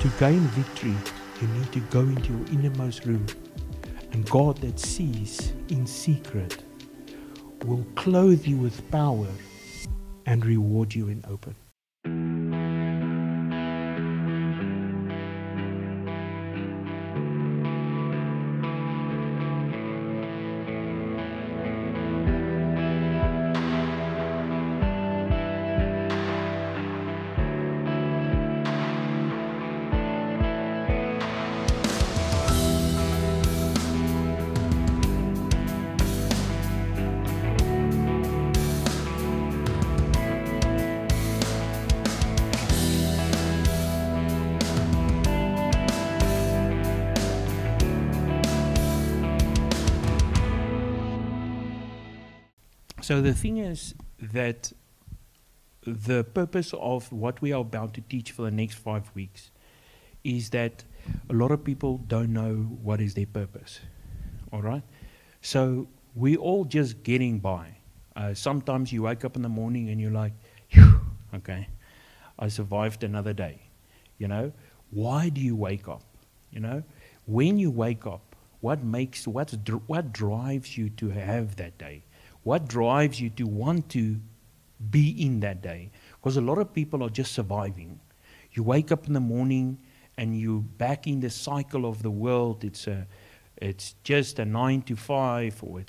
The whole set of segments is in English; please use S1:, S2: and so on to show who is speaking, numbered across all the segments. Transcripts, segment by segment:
S1: To gain victory, you need to go into your innermost room, and God that sees in secret will clothe you with power and reward you in open. So the thing is that the purpose of what we are about to teach for the next 5 weeks is that a lot of people don't know what is their purpose. All right? So we all just getting by. Sometimes you wake up in the morning and you're like, "Phew, okay, I survived another day." You know, why do you wake up? You know, when you wake up, what drives you to have that day? What drives you to want to be in that day? Because a lot of people are just surviving. You wake up in the morning and you're back in the cycle of the world. It's just a 9 to 5, or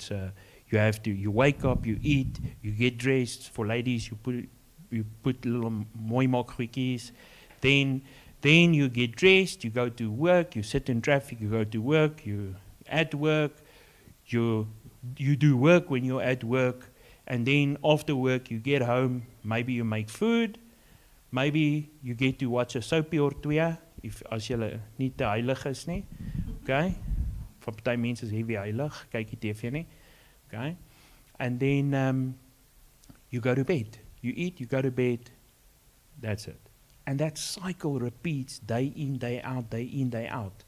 S1: you wake up, you eat, you get dressed. For ladies, you put little mooi maak goedjies. Then you get dressed, you go to work, you sit in traffic, you go to work, you at work, you do work when you're at work, and then after work you get home, maybe you make food, maybe you get to watch a soapie or twee, as jy nie te heilig is nie, okay? Vir party mense is heavy heilig, kyk die TV nie, okay? And then you go to bed, you eat, you go to bed, that's it. And that cycle repeats day in, day out, day in, day out.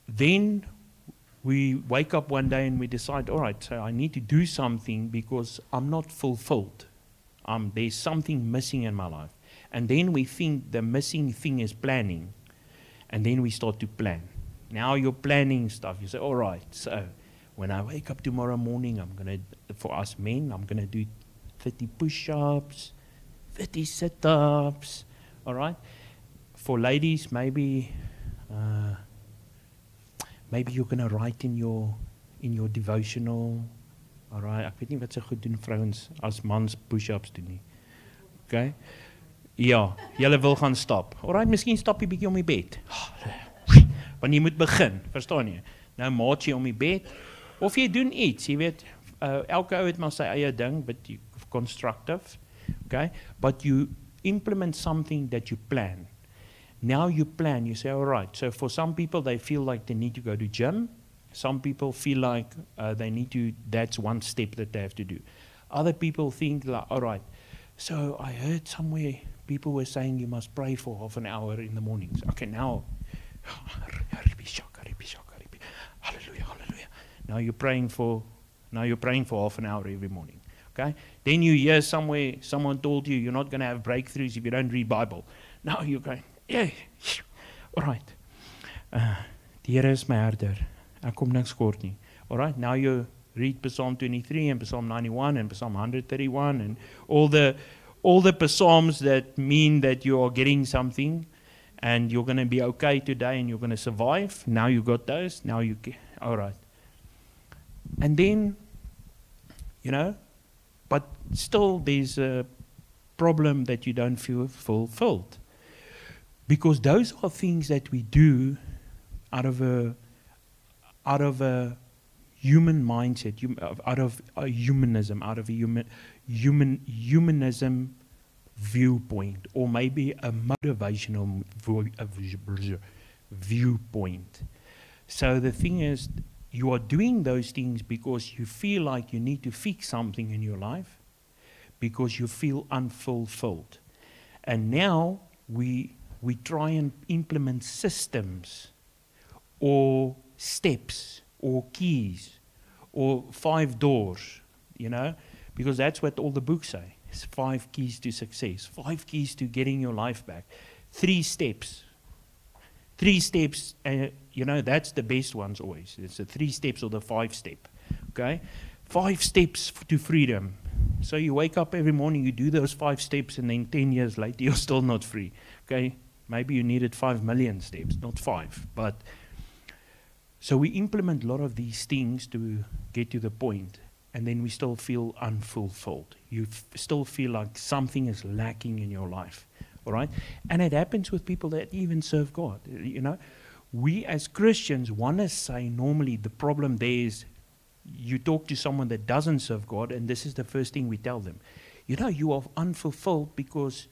S1: Then we wake up one day and we decide, all right, so I need to do something because I'm not fulfilled. There's something missing in my life. And then we think the missing thing is planning. And then we start to plan. Now you're planning stuff. You say, all right, so when I wake up tomorrow morning, for us men, I'm going to do 30 push-ups, 30 sit-ups, all right? For ladies, maybe you're going to write in your devotional, all right? Ek weet nie wat se goed doen vrouens as mans push-ups doen nie. Okay? Ja, julle wil gaan stap. All right, miskien stap jy bietjie om die bed. Want jy moet begin, verstaan jy? Nou maak jy om die bed, of jy doen iets, jy weet, elke ou het maar sy eie ding, but you constructive, okay? But you implement something that you plan. Now you plan, you say, all right, so for some people, they feel like they need to go to gym. Some people feel like that's one step that they have to do. Other people think, like, all right, so I heard somewhere people were saying you must pray for half an hour in the mornings. Okay, now, hallelujah, hallelujah. Now you're praying for half an hour every morning. Okay? Then you hear somewhere, someone told you you're not going to have breakthroughs if you don't read Bible. Now you're going, yeah, all right. Die Here is my herder. Ek kom niks kort nie. All right, now you read Psalm 23 and Psalm 91 and Psalm 131 and all the psalms that mean that you are getting something and you're going to be okay today and you're going to survive. Now you got those. Now you get, all right. And then, you know, but still there's a problem that you don't feel fulfilled. Because those are things that we do out of a human mindset, out of a humanism, out of a humanism viewpoint, or maybe a motivational viewpoint. So the thing is, you are doing those things because you feel like you need to fix something in your life, because you feel unfulfilled. And now we try and implement systems or steps or keys or 5 doors, you know, because that's what all the books say. It's 5 keys to success, 5 keys to getting your life back, 3 steps. 3 steps, that's the best ones always. It's the 3 steps or the 5 step. Okay? 5 steps to freedom. So you wake up every morning, you do those 5 steps, and then 10 years later, you're still not free. Okay? Maybe you needed 5 million steps, not 5. But so we implement a lot of these things to get to the point, and then we still feel unfulfilled. You still feel like something is lacking in your life. All right? And it happens with people that even serve God. We as Christians want to say normally the problem there is you talk to someone that doesn't serve God, and this is the first thing we tell them. You are unfulfilled because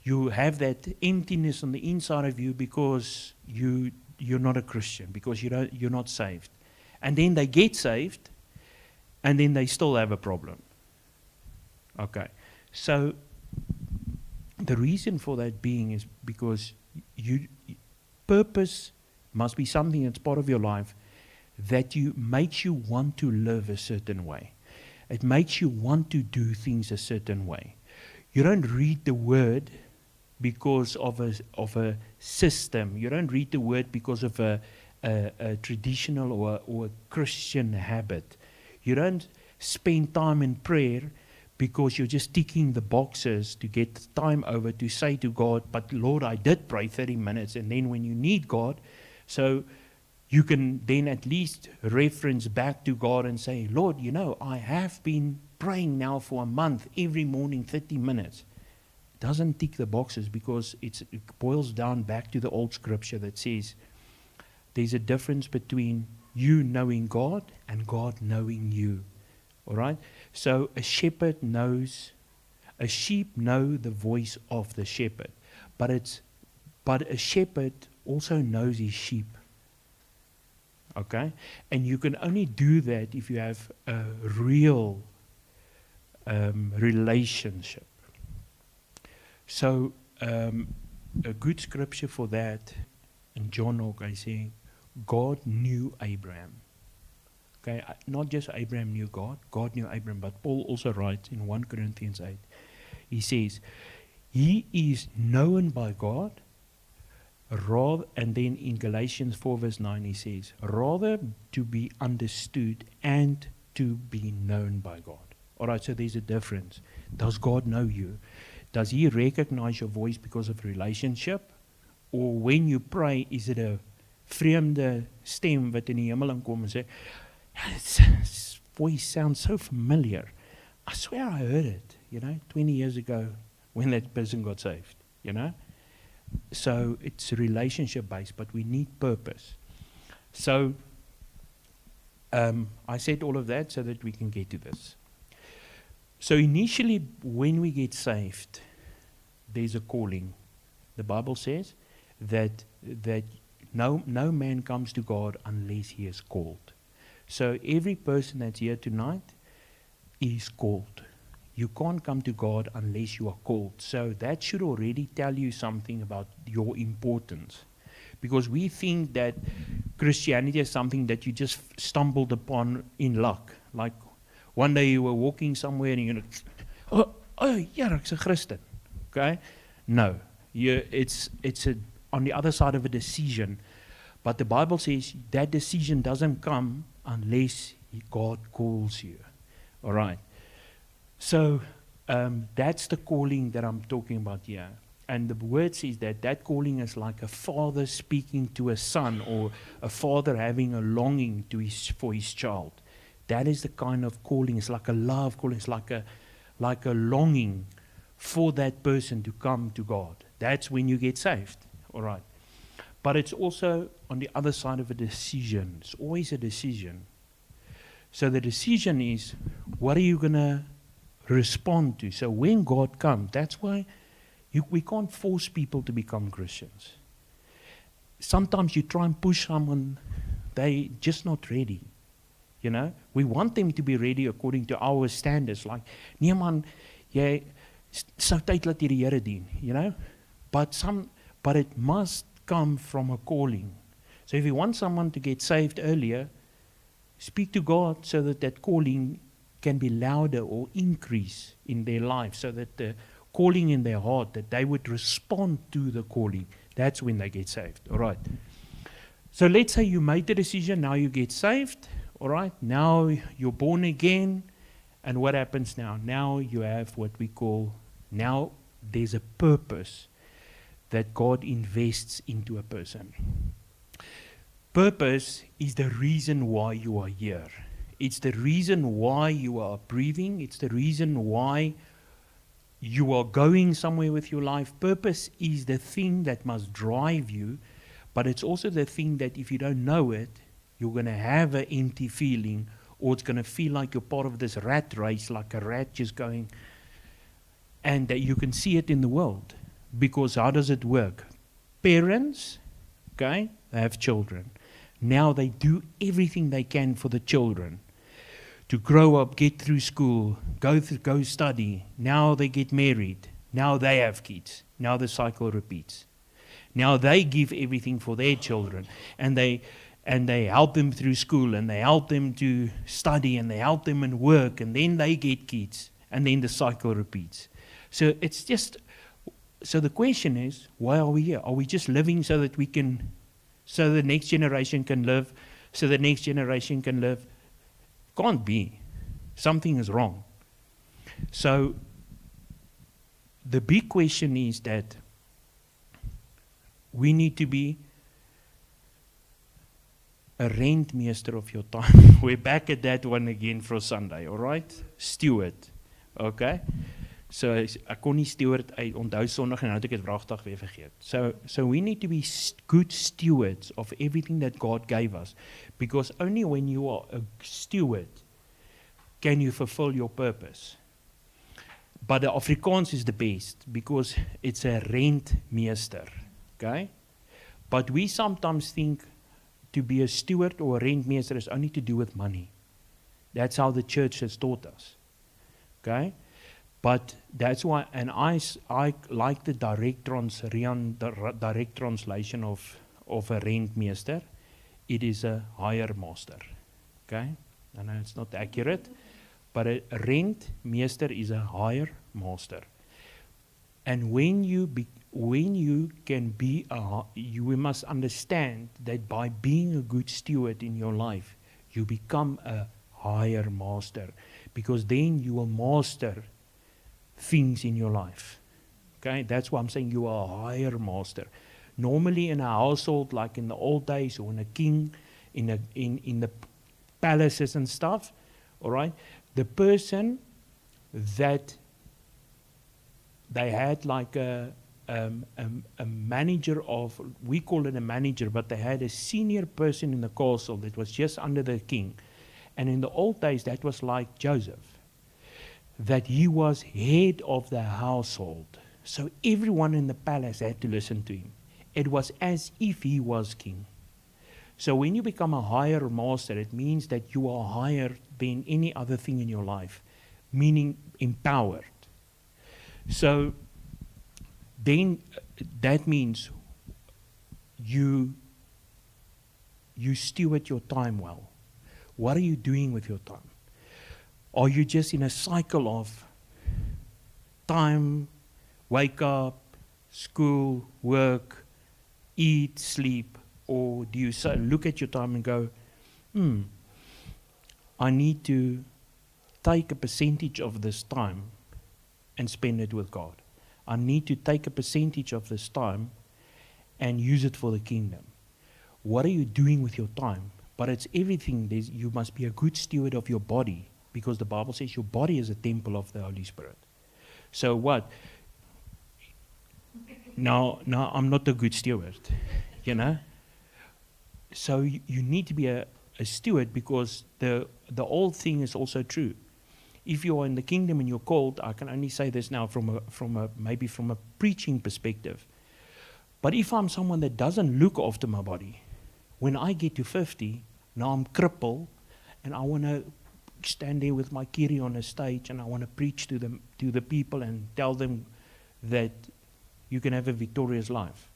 S1: you have that emptiness on the inside of you because you're not a Christian, because you're not saved. And then they get saved, and then they still have a problem. Okay. So the reason for that being is because purpose must be something that's part of your life that makes you want to live a certain way. It makes you want to do things a certain way. You don't read the word because of a system. You don't read the word because of a traditional or a Christian habit. You don't spend time in prayer because you're just ticking the boxes to get time over to say to God, but Lord, I did pray 30 minutes, and then when you need God, so you can then at least reference back to God and say, Lord, I have been praying now for a month, every morning 30 minutes. It doesn't tick the boxes because it boils down back to the old scripture that says there's a difference between you knowing God and God knowing you. All right? So a sheep know the voice of the shepherd, but a shepherd also knows his sheep. Okay? And you can only do that if you have a real relationship. So a good scripture for that in John Hawk, I say, God knew Abraham. Okay, not just Abraham knew God, God knew Abraham, but Paul also writes in 1 Corinthians 8, he says, he is known by God, and then in Galatians 4 verse 9 he says, rather to be understood and to be known by God. Alright, so there's a difference. Does God know you? Does he recognize your voice because of relationship? Or when you pray, is it a vreemde stem wat in die hemel inkom en sê, his voice sounds so familiar. I swear I heard it, 20 years ago when that person got saved, So it's relationship based, but we need purpose. So I said all of that so that we can get to this. So initially, when we get saved, there's a calling. The Bible says that no man comes to God unless he is called. So every person that's here tonight is called. You can't come to God unless you are called. So that should already tell you something about your importance. Because we think that Christianity is something that you just stumbled upon in luck. Like one day you were walking somewhere and you're like, yeah, it's a Christian. Okay? No. It's on the other side of a decision. But the Bible says that decision doesn't come unless God calls you. All right. So that's the calling that I'm talking about here. And the word says that calling is like a father speaking to a son, or a father having a longing for his child. That is the kind of calling. It's like a love calling. It's like a longing for that person to come to God. That's when you get saved. All right. But it's also on the other side of a decision. It's always a decision. So the decision is, what are you going to respond to? So when God comes, that's why we can't force people to become Christians. Sometimes you try and push someone, they're just not ready. We want them to be ready according to our standards. Like, nee man, jy sou tyd laat jy die Here dien, But it must come from a calling. So if you want someone to get saved earlier, speak to God so that calling can be louder or increase in their life, so that the calling in their heart, that they would respond to the calling. That's when they get saved. All right. So let's say you made the decision, now you get saved. All right. Now you're born again. And what happens now? Now you have what we call, now there's a purpose that God invests into a person. Purpose is the reason why you are here. It's the reason why you are breathing. It's the reason why you are going somewhere with your life. Purpose is the thing that must drive you, but it's also the thing that if you don't know it, you're going to have an empty feeling, or it's going to feel like you're part of this rat race, like a rat just going. And that you can see it in the world. Because how does it work? Parents, okay, they have children. Now they do everything they can for the children to grow up, get through school, go study. Now they get married. Now they have kids. Now the cycle repeats. Now they give everything for their children, and they help them through school, and they help them to study, and they help them in work, and then they get kids, and then the cycle repeats. So it's just, so the question is, why are we here? Are we just living so that we can, so the next generation can live, so the next generation can live? Can't be. Something is wrong. So the big question is that we need to be a rentmeester of your time. We're back at that one again for Sunday, all right? Steward, okay? So ek kon nie steward onthou Sondag en nou het ek dit wragtig weer vergeet. So we need to be good stewards of everything that God gave us, because only when you are a steward can you fulfill your purpose. But the Afrikaans is the best because it's a rentmeester, okay? But we sometimes think to be a steward or a rentmeester is only to do with money. That's how the church has taught us, okay? But that's why, and I like the direct translation of a rentmeester. It is a hire master, okay? I know it's not accurate, but a rentmeester is a hire master. And when you can be you must understand that by being a good steward in your life, you become a hire master, because then you will master things in your life. Okay, that's why I'm saying you are a hire master. Normally in a household, like in the old days, or in a king, in the palaces and stuff, all right, the person that they had like a manager of, we call it a manager, but they had a senior person in the castle that was just under the king. And in the old days, that was like Joseph, that he was head of the household. So everyone in the palace had to listen to him. It was as if he was king. So when you become a higher master, it means that you are higher than any other thing in your life, meaning empowered. So then that means you steward your time well. What are you doing with your time? Are you just in a cycle of time, wake up, school, work, eat, sleep, or do you look at your time and go, I need to take a percentage of this time and spend it with God. I need to take a percentage of this time and use it for the kingdom. What are you doing with your time? But it's everything. You must be a good steward of your body, because the Bible says your body is a temple of the Holy Spirit. So what? Now I'm not a good steward, you know. So you need to be a steward, because the old thing is also true. If you are in the kingdom and you're called, I can only say this now maybe from a preaching perspective. But if I'm someone that doesn't look after my body, when I get to 50, now I'm crippled, and I want to stand there with my kiri on a stage, and I want to preach to the people and tell them that you can have a victorious life.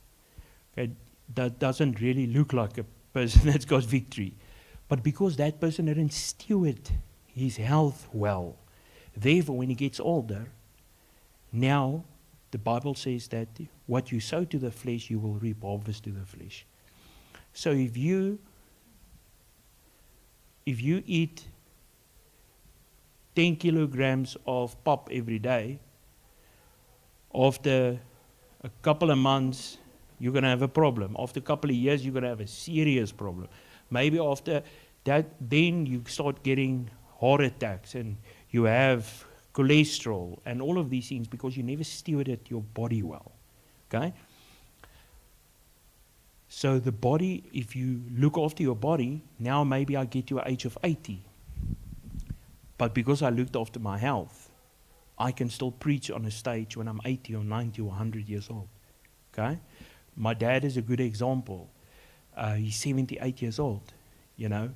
S1: Okay, that doesn't really look like a person that's got victory. But because that person didn't steward his health well, therefore when he gets older, now the Bible says that what you sow to the flesh, you will reap harvest to the flesh. So if you eat 10 kilograms of pop every day, after a couple of months, you're going to have a problem. After a couple of years, you're going to have a serious problem. Maybe after that, then you start getting heart attacks and you have cholesterol and all of these things because you never stewarded your body well. Okay? So the body, if you look after your body, now maybe I get to an age of 80. But because I looked after my health, I can still preach on a stage when I'm 80 or 90 or 100 years old. Okay? My dad is a good example. He's 78 years old, you know.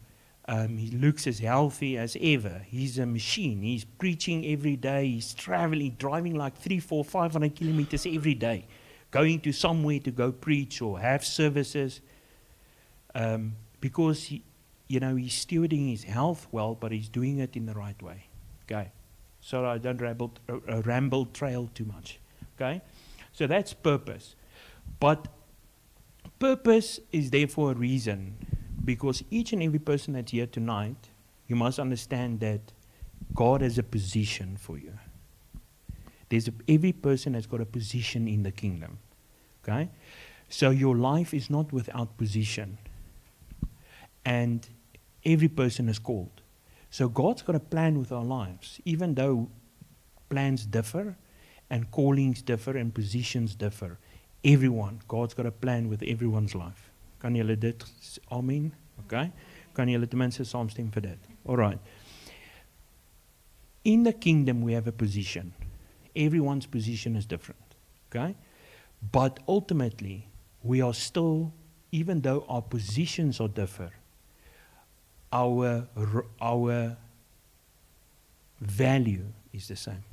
S1: He looks as healthy as ever. He's a machine. He's preaching every day. He's traveling, driving like 300, 400, 500 kilometers every day, going to somewhere to go preach or have services, because he's stewarding his health well, but he's doing it in the right way. Okay, so I don't ramble trail too much. Okay, so that's purpose, but purpose is there for a reason. Because each and every person that's here tonight, you must understand that God has a position for you. Every person has got a position in the kingdom. Okay? So your life is not without position. And every person is called. So God's got a plan with our lives. Even though plans differ and callings differ and positions differ. Everyone, God's got a plan with everyone's life. Kan julle dit amen? Okay? Kan julle ten minste saamstem vir dit? Alright. In the kingdom we have a position. Everyone's position is different. Okay? But ultimately, we are still, even though our positions are different, our value is the same.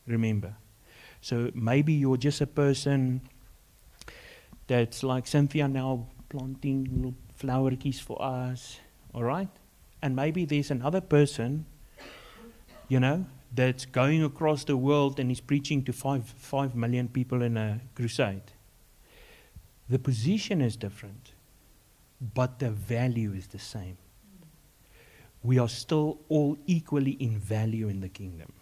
S1: Remember. So maybe you're just a person that's like Cynthia now planting little flowertjies for us, all right? And maybe there's another person, you know, that's going across the world and is preaching to 5 million people in a crusade. The position is different, but the value is the same. We are still all equally in value in the kingdom.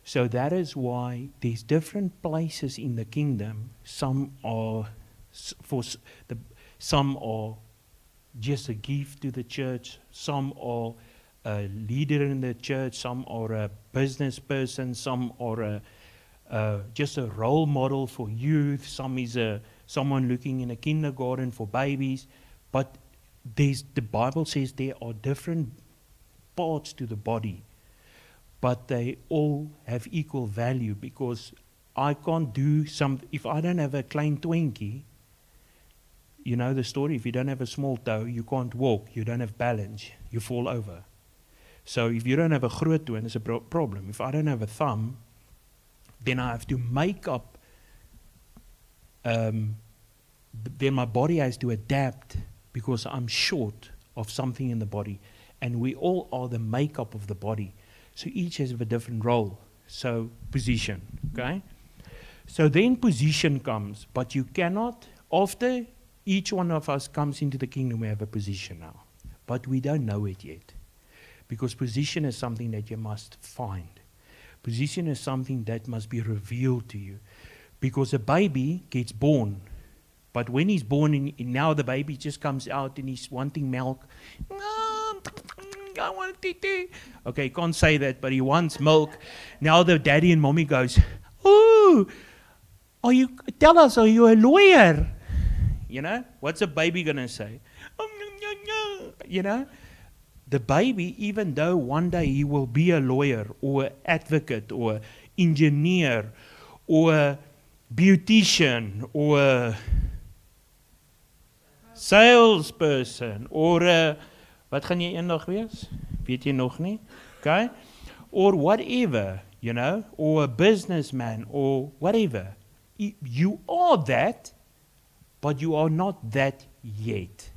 S1: So that is why there's different places in the kingdom. Some are just a gift to the church. Some are a leader in the church. Some are a business person. Some are just a role model for youth. Some is someone looking in a kindergarten for babies. But the Bible says there are different parts to the body. But they all have equal value, because I can't do if I don't have a klein twinkie, you know the story, if you don't have a small toe, you can't walk, you don't have balance, you fall over. So if you don't have a groot toe, it's a problem. If I don't have a thumb, then I have to make up, then my body has to adapt because I'm short of something in the body. And we all are the makeup of the body. So each has a different role. So position, okay? So then position comes, but you cannot, after each one of us comes into the kingdom, we have a position now. But we don't know it yet. Because position is something that you must find. Position is something that must be revealed to you. Because a baby gets born. But when he's born, now the baby just comes out and he's wanting milk. I want to. Okay, can't say that, but he wants milk. Now the daddy and mommy goes, "Oh, tell us, are you a lawyer?" You know, what's a baby gonna say? You know, the baby, even though one day he will be a lawyer or advocate or engineer or beautician or salesperson or wat gaan jy eendag wees? Weet jy nog nie? Okay? Or whatever, you know, or a businessman or whatever. You are that, but you are not that yet.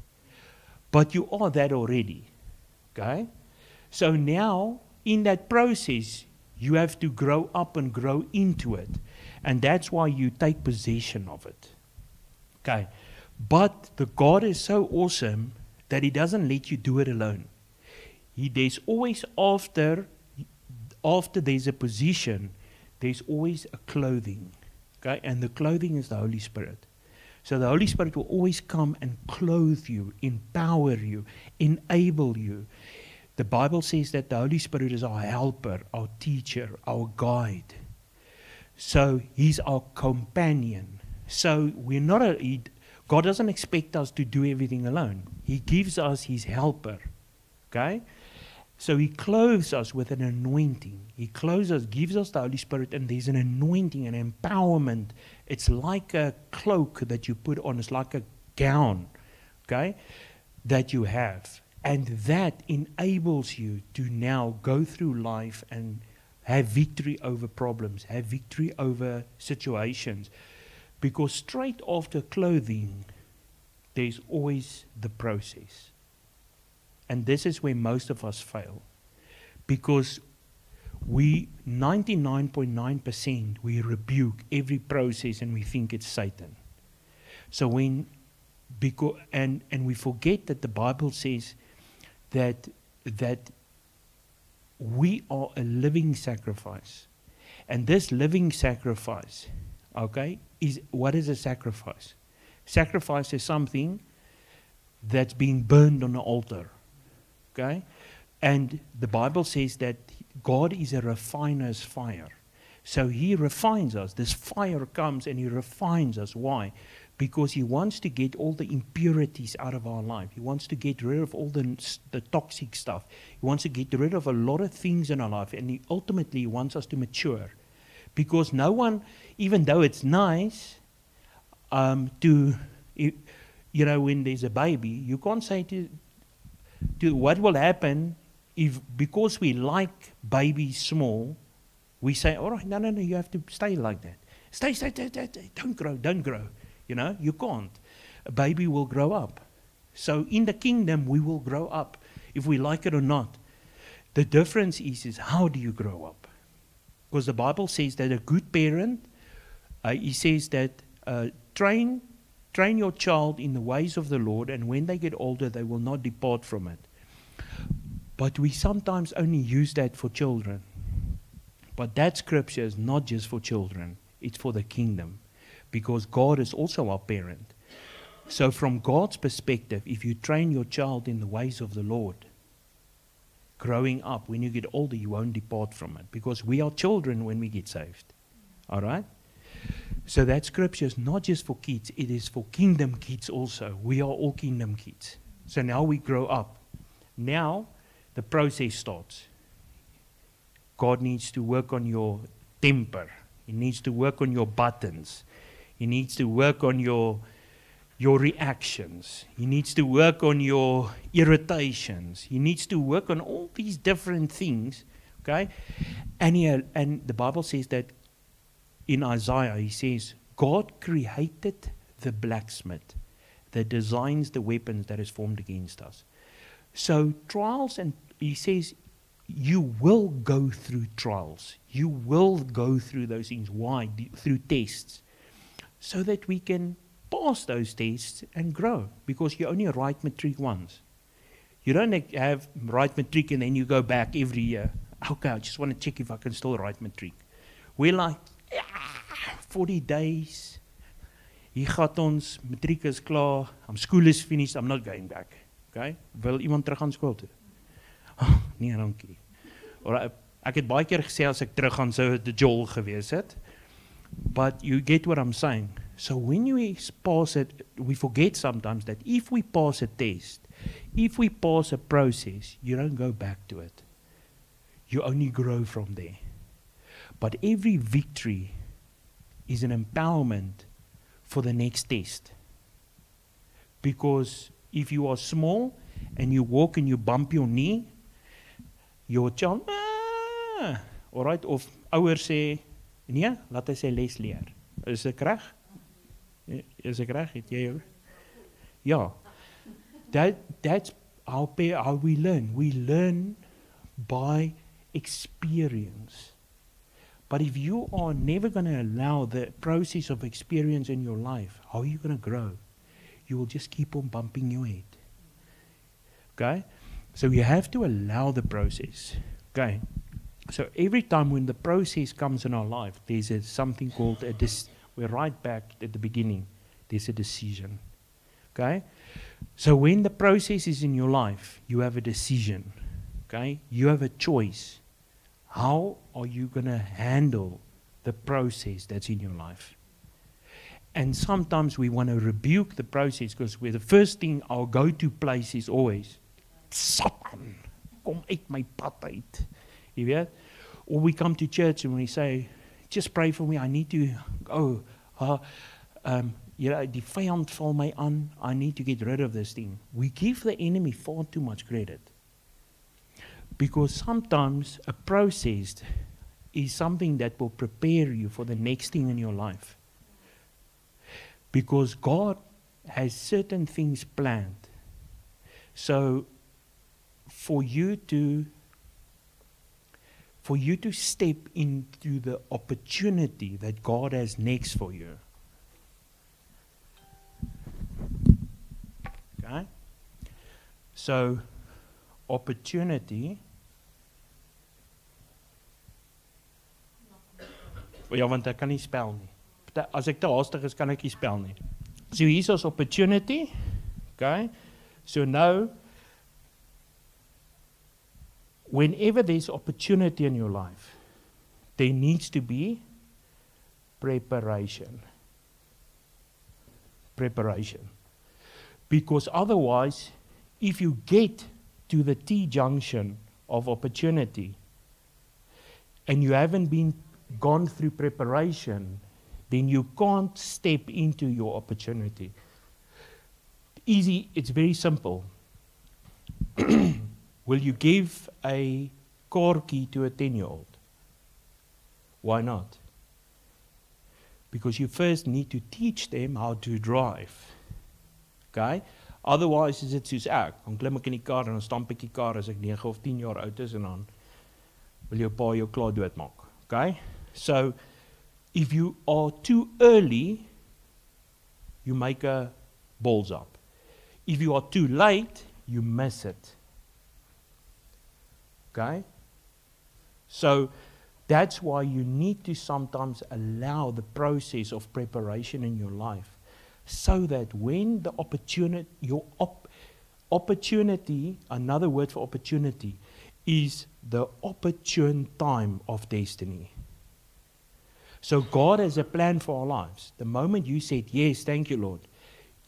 S1: But you are that already. Okay? So now, in that process, You have to grow up and grow into it. And that's why you take possession of it. Okay. But the God is so awesome that He doesn't let you do it alone. There's always after there's a position, there's always a clothing. Okay? And the clothing is the Holy Spirit. So the Holy Spirit will always come and clothe you, empower you, enable you. The Bible says that the Holy Spirit is our helper, our teacher, our guide. So He's our companion. So we're not God doesn't expect us to do everything alone. He gives us His helper. Okay? So He clothes us with an anointing. He clothes us, gives us the Holy Spirit, and there's an anointing, an empowerment. It's like a cloak that you put on. It's like a gown, okay, that you have. And that enables you to now go through life and have victory over problems, have victory over situations. Because straight after clothing, there's always the process. And this is where most of us fail. Because 99.9%, we rebuke every process and we think it's Satan. So and we forget that the Bible says that we are a living sacrifice. And this living sacrifice, okay, what is a sacrifice? Sacrifice is something that's being burned on the altar. Okay? And the Bible says that God is a refiner's fire. So He refines us. This fire comes and He refines us. Why? Because He wants to get all the impurities out of our life. He wants to get rid of all the toxic stuff. He wants to get rid of a lot of things in our life. And He ultimately wants us to mature. Because no one, even though it's nice when there's a baby, you can't say to what will happen if, because we like babies small, we say, all right, no, you have to stay like that. Stay, don't grow. You can't. A baby will grow up. So in the kingdom, we will grow up, if we like it or not. The difference is how do you grow up? Because the Bible says that a good parent, he says that train your child in the ways of the Lord, and when they get older, they will not depart from it. But we sometimes only use that for children. But that scripture is not just for children. It's for the kingdom. Because God is also our parent. So from God's perspective, if you train your child in the ways of the Lord, growing up, when you get older, you won't depart from it. Because we are children when we get saved. All right? So that scripture is not just for kids, it is for kingdom kids also. We are all kingdom kids. So now we grow up. Now the process starts. God needs to work on your temper. He needs to work on your buttons. He needs to work on your reactions. He needs to work on your irritations. He needs to work on all these different things. Okay? And the Bible says that in Isaiah, he says, God created the blacksmith that designs the weapons that is formed against us. So trials, and he says, you will go through trials. You will go through those things. Why? Through tests. So that we can pass those tests and grow. Because you only write matric once. You don't have write matric and then you go back every year. Okay, I just want to check if I can still write matric. We're like, 40 days. Hier gaat ons, matriek is klaar. School is finished, I'm not going back. Okay? Wil iemand terug aan skool toe? Oh, nee, dankie. Ek het baie keer gesê as ek terug gaan sou dit Joel gewees het. But you get what I'm saying. So when we pass it, we forget sometimes that if we pass a test, if we pass a process, you don't go back to it. You only grow from there. But every victory is an empowerment for the next test. Because if you are small and you walk and you bump your knee, your child, alright, of ouers sê, nee, laat hy sy les leer. Is ek reg? Is ek reg? Het jy jou? Ja. That's how we learn. We learn by experience. But if you are never going to allow the process of experience in your life, how are you going to grow? You will just keep on bumping your head. Okay? So you have to allow the process. Okay? So every time when the process comes in our life, there's something called we're right back at the beginning. There's a decision. Okay? So when the process is in your life, you have a decision. Okay? You have a choice. How are you going to handle the process that's in your life? And sometimes we want to rebuke the process because the first thing our go-to place is always, Satan, kom uit my pad uit. You weet? Or we come to church and we say, just pray for me, I need to go. Die vyand val my aan, I need to get rid of this thing. We give the enemy far too much credit. Because sometimes a process is something that will prepare you for the next thing in your life. Because God has certain things planned. So for you to step into the opportunity that God has next for you. Okay? So opportunity. Ja, want ek kan nie spel nie. As ek te haastig is, kan ek nie spel nie. So hier is opportunity. Okay? So now, whenever there's opportunity in your life, there needs to be preparation. Preparation. Because otherwise, if you get to the T-junction of opportunity and you haven't gone through preparation, then you can't step into your opportunity. Easy, it's very simple. Will you give a car key to a 10-year-old? Why not? Because you first need to teach them how to drive. Okay? Otherwise is dit soos ek. Dan klim ek in die kar en dan stamp ek die kar as ek 9 of 10 jaar oud is en dan wil jou pa jou klaar doodmaak. Okay? So, if you are too early, you make a balls up. If you are too late, you miss it. Okay? So, that's why you need to sometimes allow the process of preparation in your life. So that when the opportunity, opportunity, another word for opportunity, is the opportune time of destiny. So God has a plan for our lives. The moment you said, yes, thank you, Lord,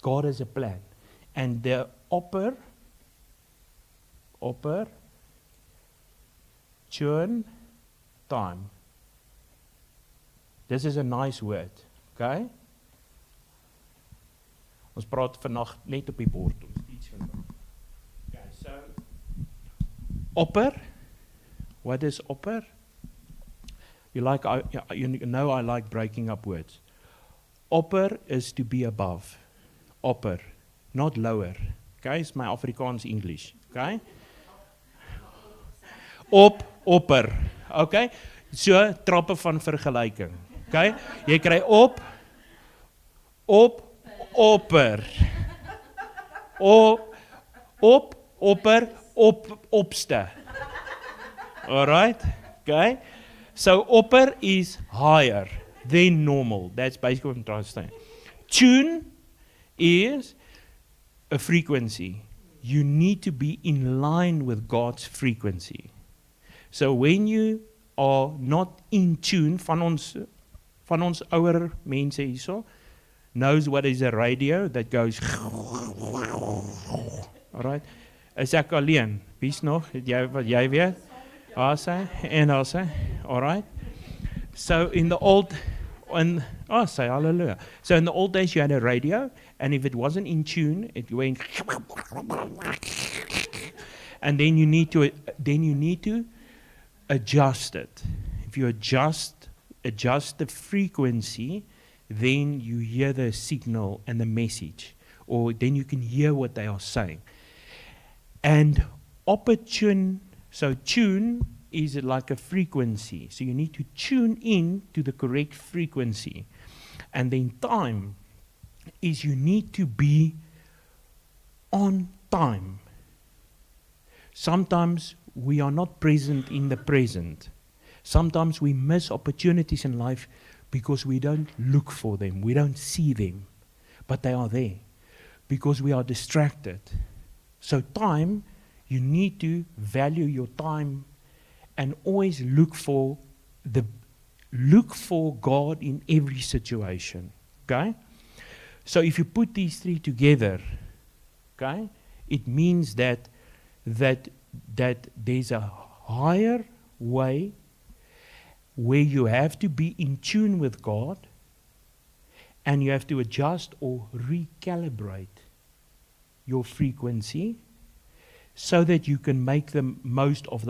S1: God has a plan. And the opportune time. This is a nice word, okay? Ons praat vandag net op die bord. Okay, so, what is opper? You know I like breaking up words. Opper is to be above. Opper, not lower. Okay, it's my Afrikaans English. Okay? Opper. Okay? So, trappe van vergelyking. Okay? Jy kry opper. Opste. Alright? Okay? So upper is higher than normal. That's basically what I'm trying to say. Tune is a frequency. You need to be in line with God's frequency. So when you are not in tune, van ons ouer mense hierso, knows what is a radio that goes. Alright? Is ek alleen? Wie's nog? Jy weet? Say and I'll say. Alright? So in the old say hallelujah. So in the old days you had a radio, and if it wasn't in tune, it went and then you need to adjust it. If you adjust the frequency, then you hear the signal and the message, or then you can hear what they are saying. And opportune, so tune is like a frequency. So you need to tune in to the correct frequency. And then time is you need to be on time. Sometimes we are not present in the present. Sometimes we miss opportunities in life because we don't look for them. We don't see them. But they are there because we are distracted. So time, you need to value your time and always look for God in every situation. Okay? So if you put these three together, okay, it means that there's a higher way where you have to be in tune with God and you have to adjust or recalibrate your frequency so that you can make the most of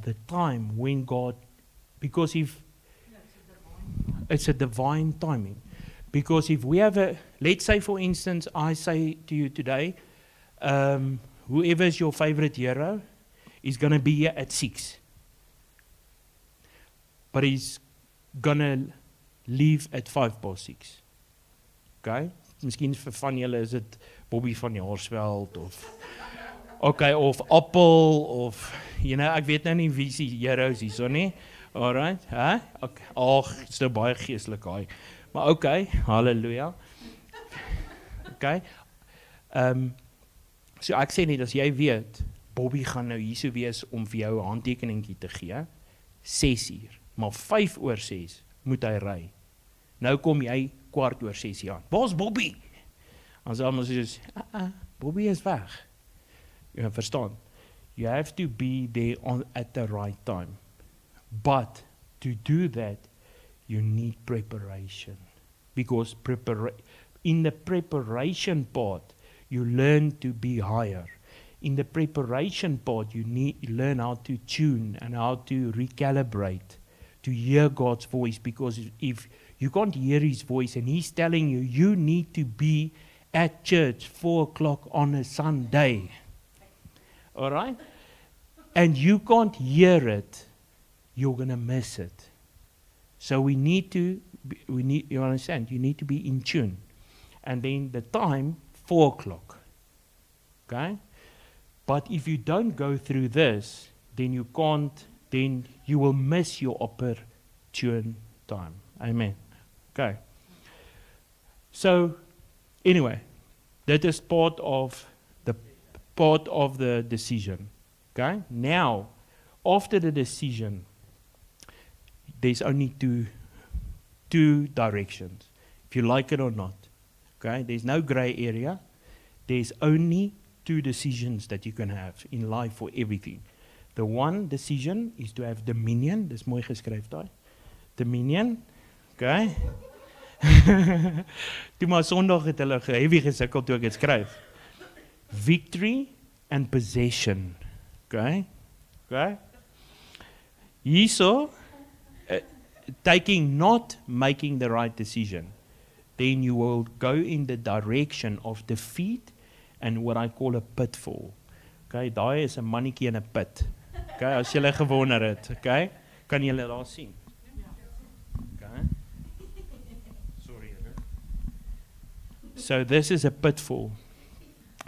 S1: the time when God, because if it's a divine timing. Because if we have let's say for instance, I say to you today, whoever is your favorite hero is going to be here at 6. But he's going to leave at 6:05. Okay? Miskien vir van julle is dit Bobby van Jaarsveld of okay, of Appel of ek weet nou nie wie se heroes hierso nie. Alright, hè? Okay. Ag, dit's nou baie geestelik daai. Maar okay, haleluja. Okay. So ek sê net as jy weet, Bobby gaan nou hierso wees om vir jou 'n handtekeningkie te gee, 6:00, maar 5:06 moet hy ry. Nou kom jy 6:15 aan. Waar's Bobby? Ons almal sê, Bobby is weg. Jy verstaan? You have to be there at the right time. But to do that, you need preparation. Because in the preparation part, you learn to be higher. In the preparation part, you learn how to tune and how to recalibrate, to hear God's voice. Because if you can't hear His voice and He's telling you, you need to be at church 4:00 on a Sunday. All right? And you can't hear it, you're going to miss it. So you understand, you need to be in tune. And then the time, 4:00. Okay? But if you don't go through this, then you will miss your opportune time. Amen. Okay. So, anyway, that is part of the decision. Okay? Now, after the decision, there's only two directions, if you like it or not. Okay? There's no gray area. There's only 2 decisions that you can have in life for everything. The one decision is to have dominion. Dis mooi geskryf daai. Dominion. Okay? Toe maar Sondag het hulle heavy gesukkel toe ek dit skryf. Victory and possession. Okay? Okay? Hierso, not making the right decision, then you will go in the direction of defeat and what I call a pitfall. Okay, daai is 'n mannetjie in 'n put. Okay, as jy gewonder het, okay? Kan jy daar sien? Okay. Sorry. So this is a pitfall.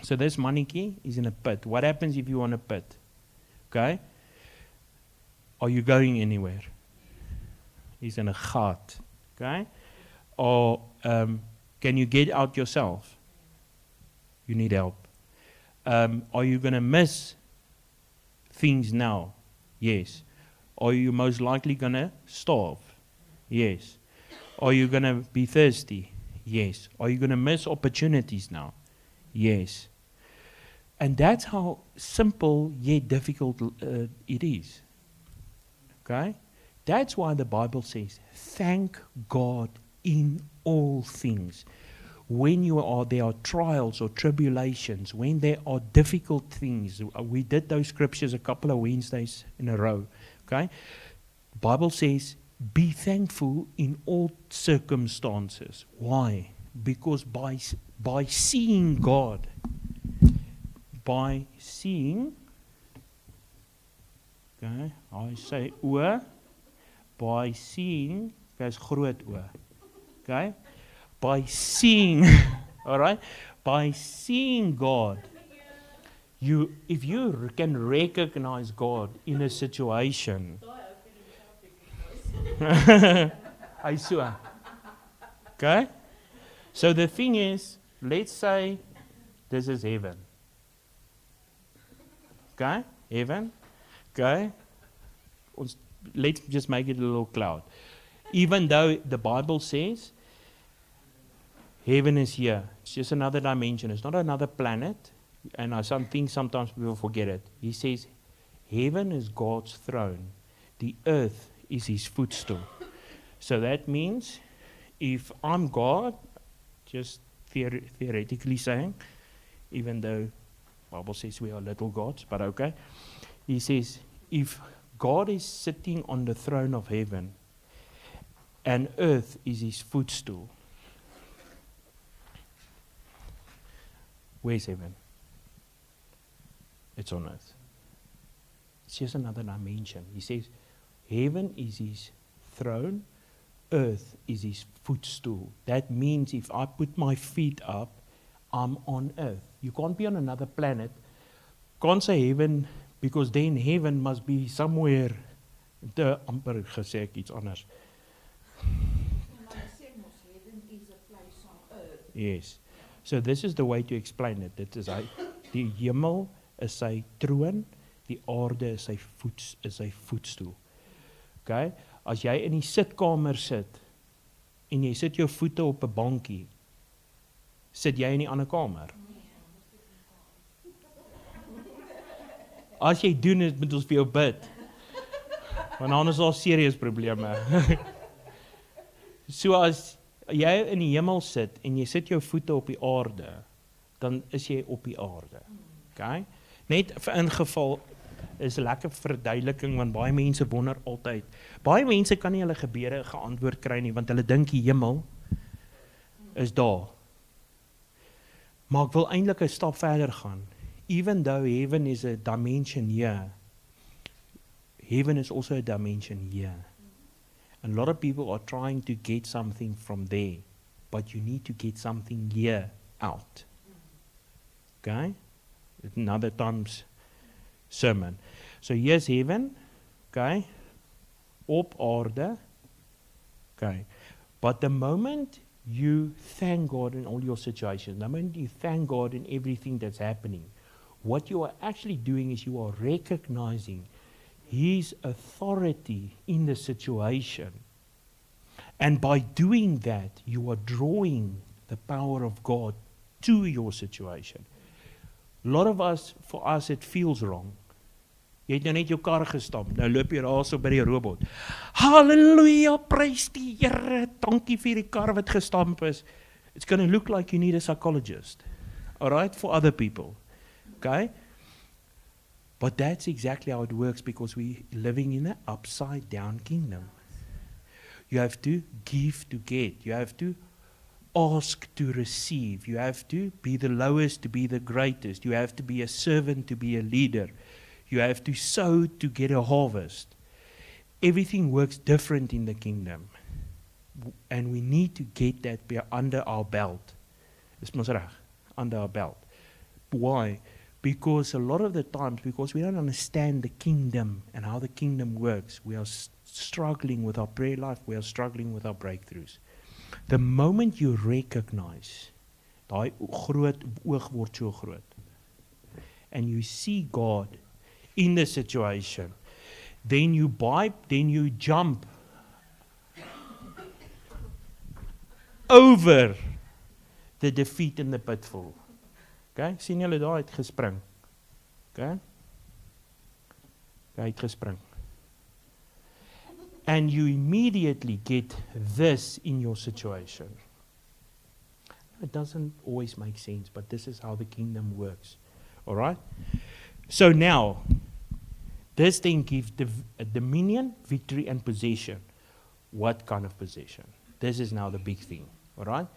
S1: So this mannetjie is in a pit. What happens if you're in a pit? Okay? Are you going anywhere? He's in a gat. Okay? Or can you get out yourself? You need help. Are you going to miss things now? Yes. Are you most likely going to starve? Yes. Are you going to be thirsty? Yes. Are you going to miss opportunities now? Yes. And that's how simple yet difficult it is. Okay? That's why the Bible says, thank God in all things. When there are trials or tribulations, when there are difficult things, we did those scriptures a couple of Wednesdays in a row. Okay? The Bible says, be thankful in all circumstances. Why? Because by seeing God, by seeing Okay, hy sê oë, by seeing, okay, is groot oë. Okay, by seeing, all right, by seeing God, if you can recognize God in a situation, hy so. Okay, so the thing is, let's say this is heaven. Okay, heaven. Okay, let's just make it a little cloud. Even though the Bible says heaven is here, it's just another dimension. It's not another planet. And I think sometimes people forget it. He says heaven is God's throne. The earth is his footstool. So that means if I'm God, just theoretically saying, even though the Bible says we are little gods, but okay. He says, if God is sitting on the throne of heaven and earth is his footstool, where's heaven? It's on earth. It's just another dimension. He says, heaven is his throne, earth is his footstool. That means if I put my feet up, I'm on earth. You can't be on another planet. Can't say heaven, because then heaven must be somewhere. Amper gesê ek iets anders. Yes. So this is the way to explain it. Dit is hy, die hemel is sy troon, die aarde is sy voetstoel. Okay? As jy in die sitkamer sit en jy sit jou voete op 'n bankie, sit jy in die ander kamer. As jy doen dit, moet ons vir jou bid. Want anders is daar serieus probleme. So as jy in die hemel sit en jy sit jou voete op die aarde, dan is jy op die aarde. Okay? Net vir ingeval is 'n lekker verduideliking, want baie mense wonder altyd. Baie mense kan nie hulle gebede geantwoord kry nie, want hulle dink die hemel is daar. Maar ek wil eintlik 'n stap verder gaan. Even though heaven is a dimension here, heaven is also a dimension here. And a lot of people are trying to get something from there, but you need to get something here out. Okay? Another time's sermon. So here's heaven, okay? Op aarde, okay? But the moment you thank God in all your situations, the moment you thank God in everything that's happening, what you are actually doing is you are recognizing his authority in the situation. And by doing that, you are drawing the power of God to your situation. A lot of us, for us, it feels wrong. Jy het nou net jou kar gestamp, nou loop jy daar so by die robot. Halleluja, prys die Here, dankie vir die kar wat gestamp is. It's going to look like you need a psychologist. All right, for other people. Okay? But that's exactly how it works, because we're living in an upside down kingdom. You have to give to get. You have to ask to receive. You have to be the lowest to be the greatest. You have to be a servant to be a leader. You have to sow to get a harvest. Everything works different in the kingdom. And we need to get that under our belt. Is mos reg, under our belt. Why? Because a lot of the times, because we don't understand the kingdom and how the kingdom works, we are struggling with our prayer life, we are struggling with our breakthroughs. The moment you recognize, daai groot oog word so groot, and you see God in the situation, then you jump over the defeat and the pitfall. Okay, sien julle daar het gespring. Okay? Hy het gespring. And you immediately get this in your situation. It doesn't always make sense, but this is how the kingdom works. All right? So now, this thing gives dominion, victory, and possession. What kind of possession? This is now the big thing. All right?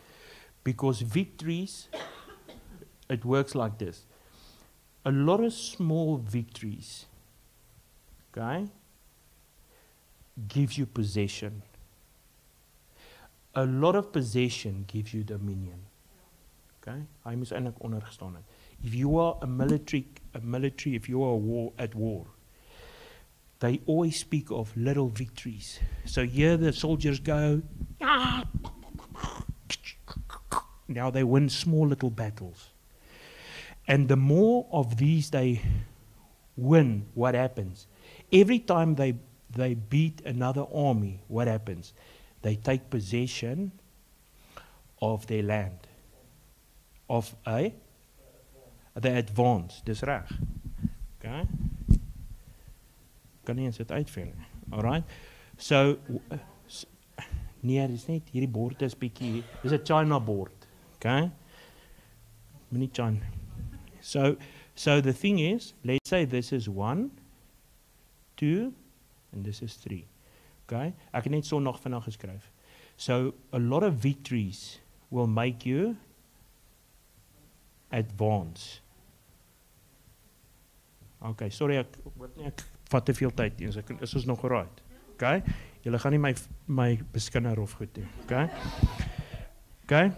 S1: Because victories, it works like this. A lot of small victories okay, gives you possession. A lot of possession gives you dominion. Okay? Hy moes eintlik ondergestaan het. If you are a military, if you are at war, they always speak of little victories. So here the soldiers go, now they win small little battles. And the more of these they win, what happens? Every time they beat another army, what happens? They take possession of their land. Of they advance, dis reg. Okay? Kan nie eens dit uitvind nie. Alright? So, nee, dis net, hierdie bord is bietjie, dis 'n China board. Okay? Mini China. So the thing is, let's say this is 1, 2, and this is 3. Okay? Ek het net Sondag vanaand geskryf. So a lot of victories will make you advance. Okay, sorry, ek vat te veel tyd eens. Is ons nog right? Okay? Julle gaan nie my beskinder of goed doen. Okay? Okay?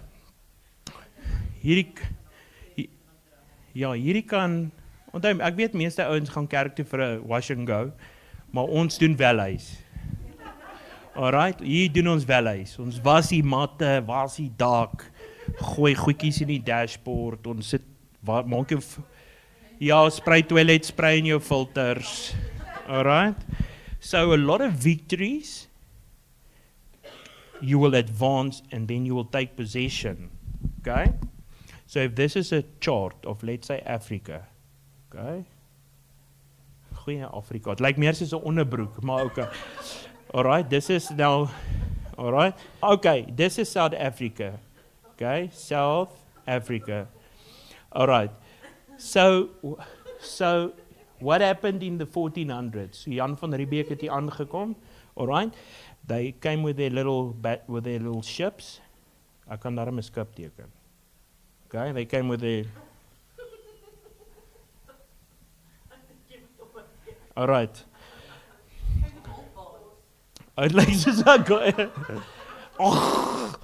S1: Hierdie kan, onthou, ek weet meeste ouens gaan kerk toe vir 'n wash and go, maar ons doen welhuis. Alright, hier doen ons welhuis. Ons was die matte, was die dak, gooi goedjies in die dashboard, ons sit, maak jou, spray toilet, spray in jou filters. Alright, so a lot of victories, you will advance and then you will take possession. Okay? So if this is a chart of, let's say, Africa, okay? Goeie Afrika, het lyk meer soos 'n onderbroek, maar okay. Alright, this is now, alright? Okay, this is South Africa. Okay, South Africa. Alright, so what happened in the 1400s? Jan van Riebeeck het hier aangekom, alright? They came with their little ships. Ek kan daar 'n skip teken. Okay, they came with their... Alright. It likes soos ek gooi. Oh.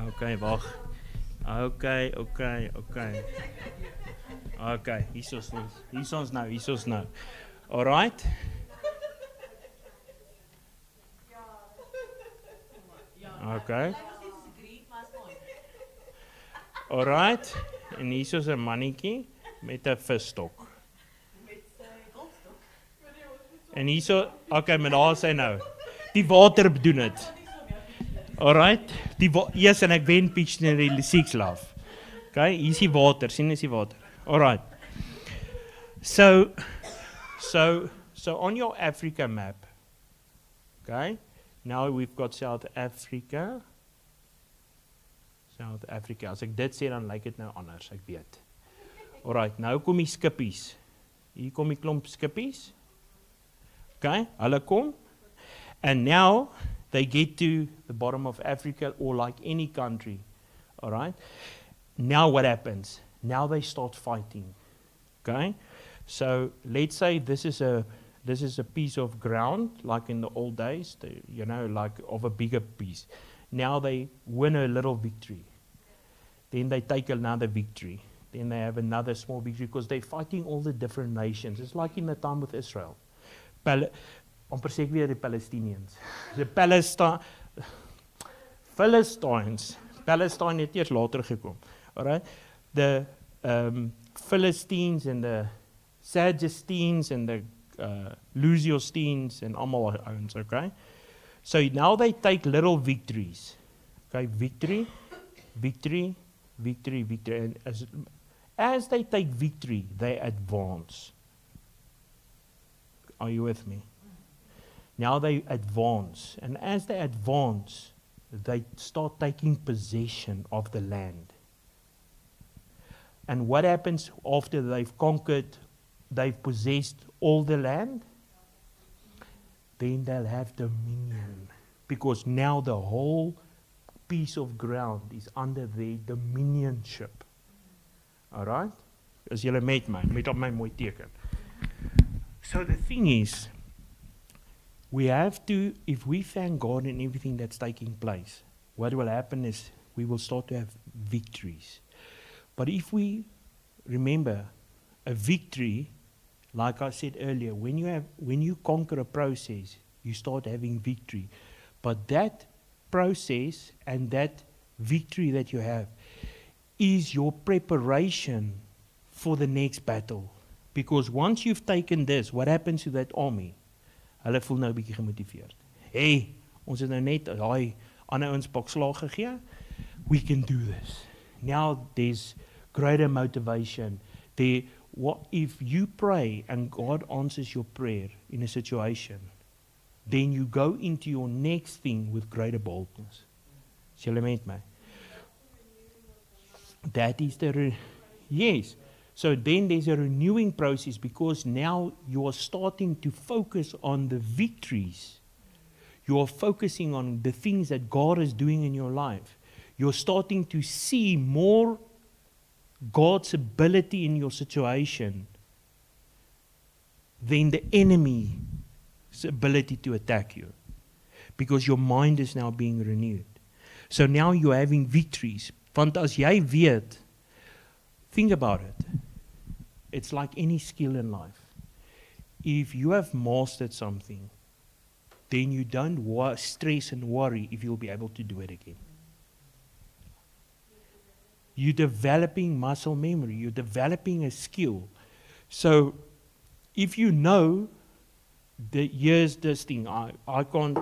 S1: Okay, wag. Okay. Okay, hier is ons nou. Alright. Okay. Alright. En hier is 'n mannetjie met 'n visstok. En hierso, okay, maar daar sê nou. Die water doen dit. Alright. Yes, en ek wen Pictionary 6 love. Okay, hier is die water, sien is die water. Alright. So on your Africa map, okay, now we've got South Africa. As ek dit sê, dan lyk dit nou anders, ek weet. Alright, nou kom die skippies. Hier kom die klomp skippies. Okay, hulle kom. And now they get to the bottom of Africa or like any country. Alright. Now what happens? Now they start fighting. Okay? So let's say this is a piece of ground like in the old days, like of a bigger piece. Now they win a little victory. Then they take another victory. Then they have another small victory because they're fighting all the different nations. It's like in the time with Israel. Amper sê ek weer die Palestinians. The Philistines. Palestine het eers later gekom. Alright? The Philistines and the Sadducees and the Lusiostenes and almal ouens, okay? So now they take little victories. Okay, victory. And as they take victory, they advance. Are you with me? Now they advance, and as they advance, they start taking possession of the land. And what happens after they've conquered, they've possessed all the land? Then they'll have dominion, because now the whole piece of ground is under their dominionship. All right? As julle met my op my mooi teken. So the thing is, we have to, if we thank God in everything that's taking place, what will happen is we will start to have victories. But if we remember a victory, like I said earlier, when you conquer a process, you start having victory. But that process and that victory that you have is your preparation for the next battle. Because once you've taken this, what happens to that army? Hulle voel nou 'n bietjie gemotiveerd. Hey, ons het nou net daai ander ouens pak slag gegee. We can do this. Now there's greater motivation. What if you pray and God answers your prayer in a situation, then you go into your next thing with greater boldness. Is julle met my? That is yes. So then there's a renewing process because now you are starting to focus on the victories. You are focusing on the things that God is doing in your life. You're starting to see more God's ability in your situation than the enemy's ability to attack you. Because your mind is now being renewed. So now you're having victories. Want as jy weet, think about it. It's like any skill in life. If you have mastered something, then you don't stress and worry if you'll be able to do it again. You're developing muscle memory. You're developing a skill. So if you know that here's this thing, I can't,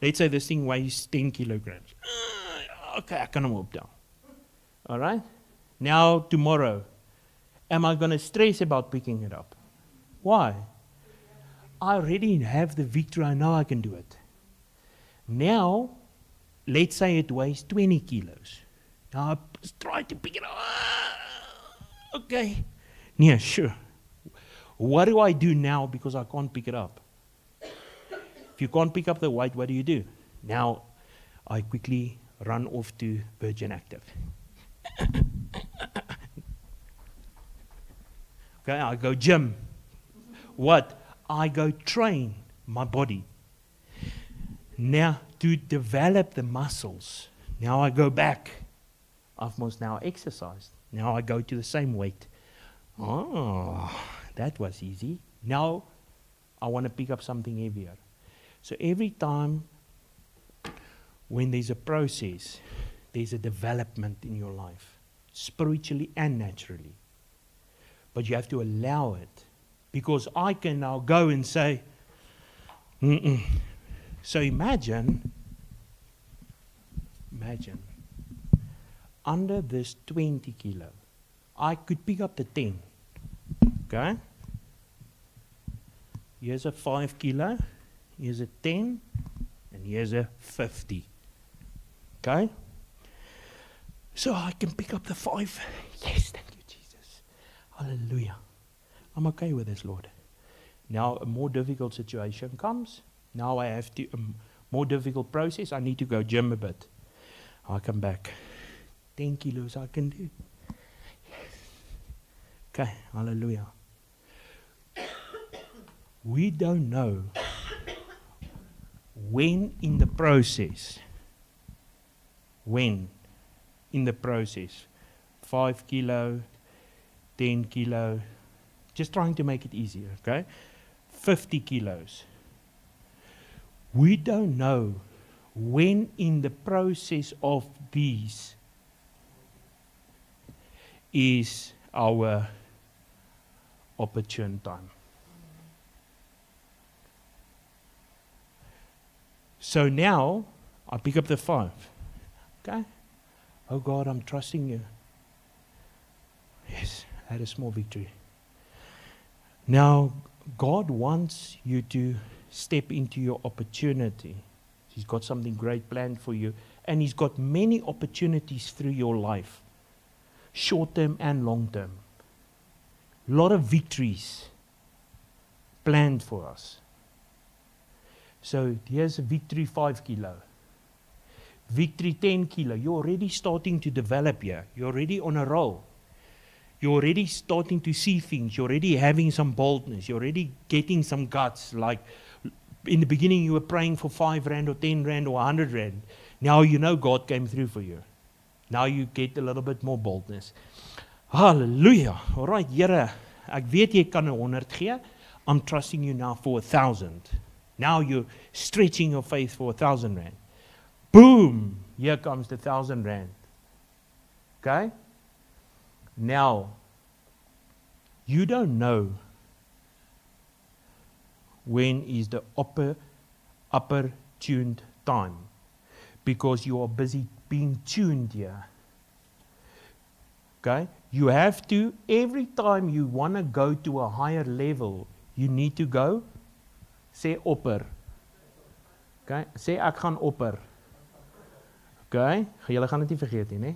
S1: let's say this thing weighs 10 kilograms. Okay, I can move down. All right? Now, tomorrow, am I going to stress about picking it up? Why? I already have the victory. I know I can do it. Now, let's say it weighs 20 kilos. Now, I try to pick it up. Okay. Yeah, sure. What do I do now because I can't pick it up? If you can't pick up the weight, what do? Now, I quickly run off to Virgin Active. Okay, I go gym. What? I go train my body. Now, to develop the muscles, now I go back. I've most now exercised. Now I go to the same weight. Oh, that was easy. Now I want to pick up something heavier. So every time when there's a process, there's a development in your life, spiritually and naturally. But you have to allow it. Because I can now go and say, So imagine, under this 20 kilo, I could pick up the 10. Okay? Here's a 5 kilo, here's a 10, and here's a 50. Okay? So I can pick up the 5. Yes, thank you, Jesus. Hallelujah. I'm okay with this, Lord. Now a more difficult situation comes. Now I have to, more difficult process. I need to go gym a bit. I come back. 10 kilos I can do. Yes. Okay, hallelujah. We don't know when in the process, 5 kilo, 10 kilo, just trying to make it easier, okay? 50 kilos. We don't know when in the process of these is our opportune time. So now, I pick up the 5. Okay? Oh God, I'm trusting you. Yes, I had a small victory. Now, God wants you to step into your opportunity. He's got something great planned for you. And He's got many opportunities through your life. Short term and long term. A lot of victories planned for us. So here's a victory 5 kilo. Victory 10 kilo. You're already starting to develop here. You're already on a roll. You're already starting to see things. You're already having some boldness. You're already getting some guts. Like in the beginning, you were praying for 5 rand or 10 rand or 100 rand. Now you know God came through for you. Now you get a little bit more boldness. Hallelujah. All right, Here, ek weet jy kan 100 gee. I'm trusting you now for 1,000. Now you're stretching your faith for 1,000 rand. Boom! Here comes the 1,000 rand. Okay? Now, you don't know when is the upper tuned time, because you are busy being tuned here. Okay? You have to, every time you want to go to a higher level, you need to go, sê opper. Okay? Sê ek gaan opper. Okay? Julle gaan dit nie vergeet nie, né?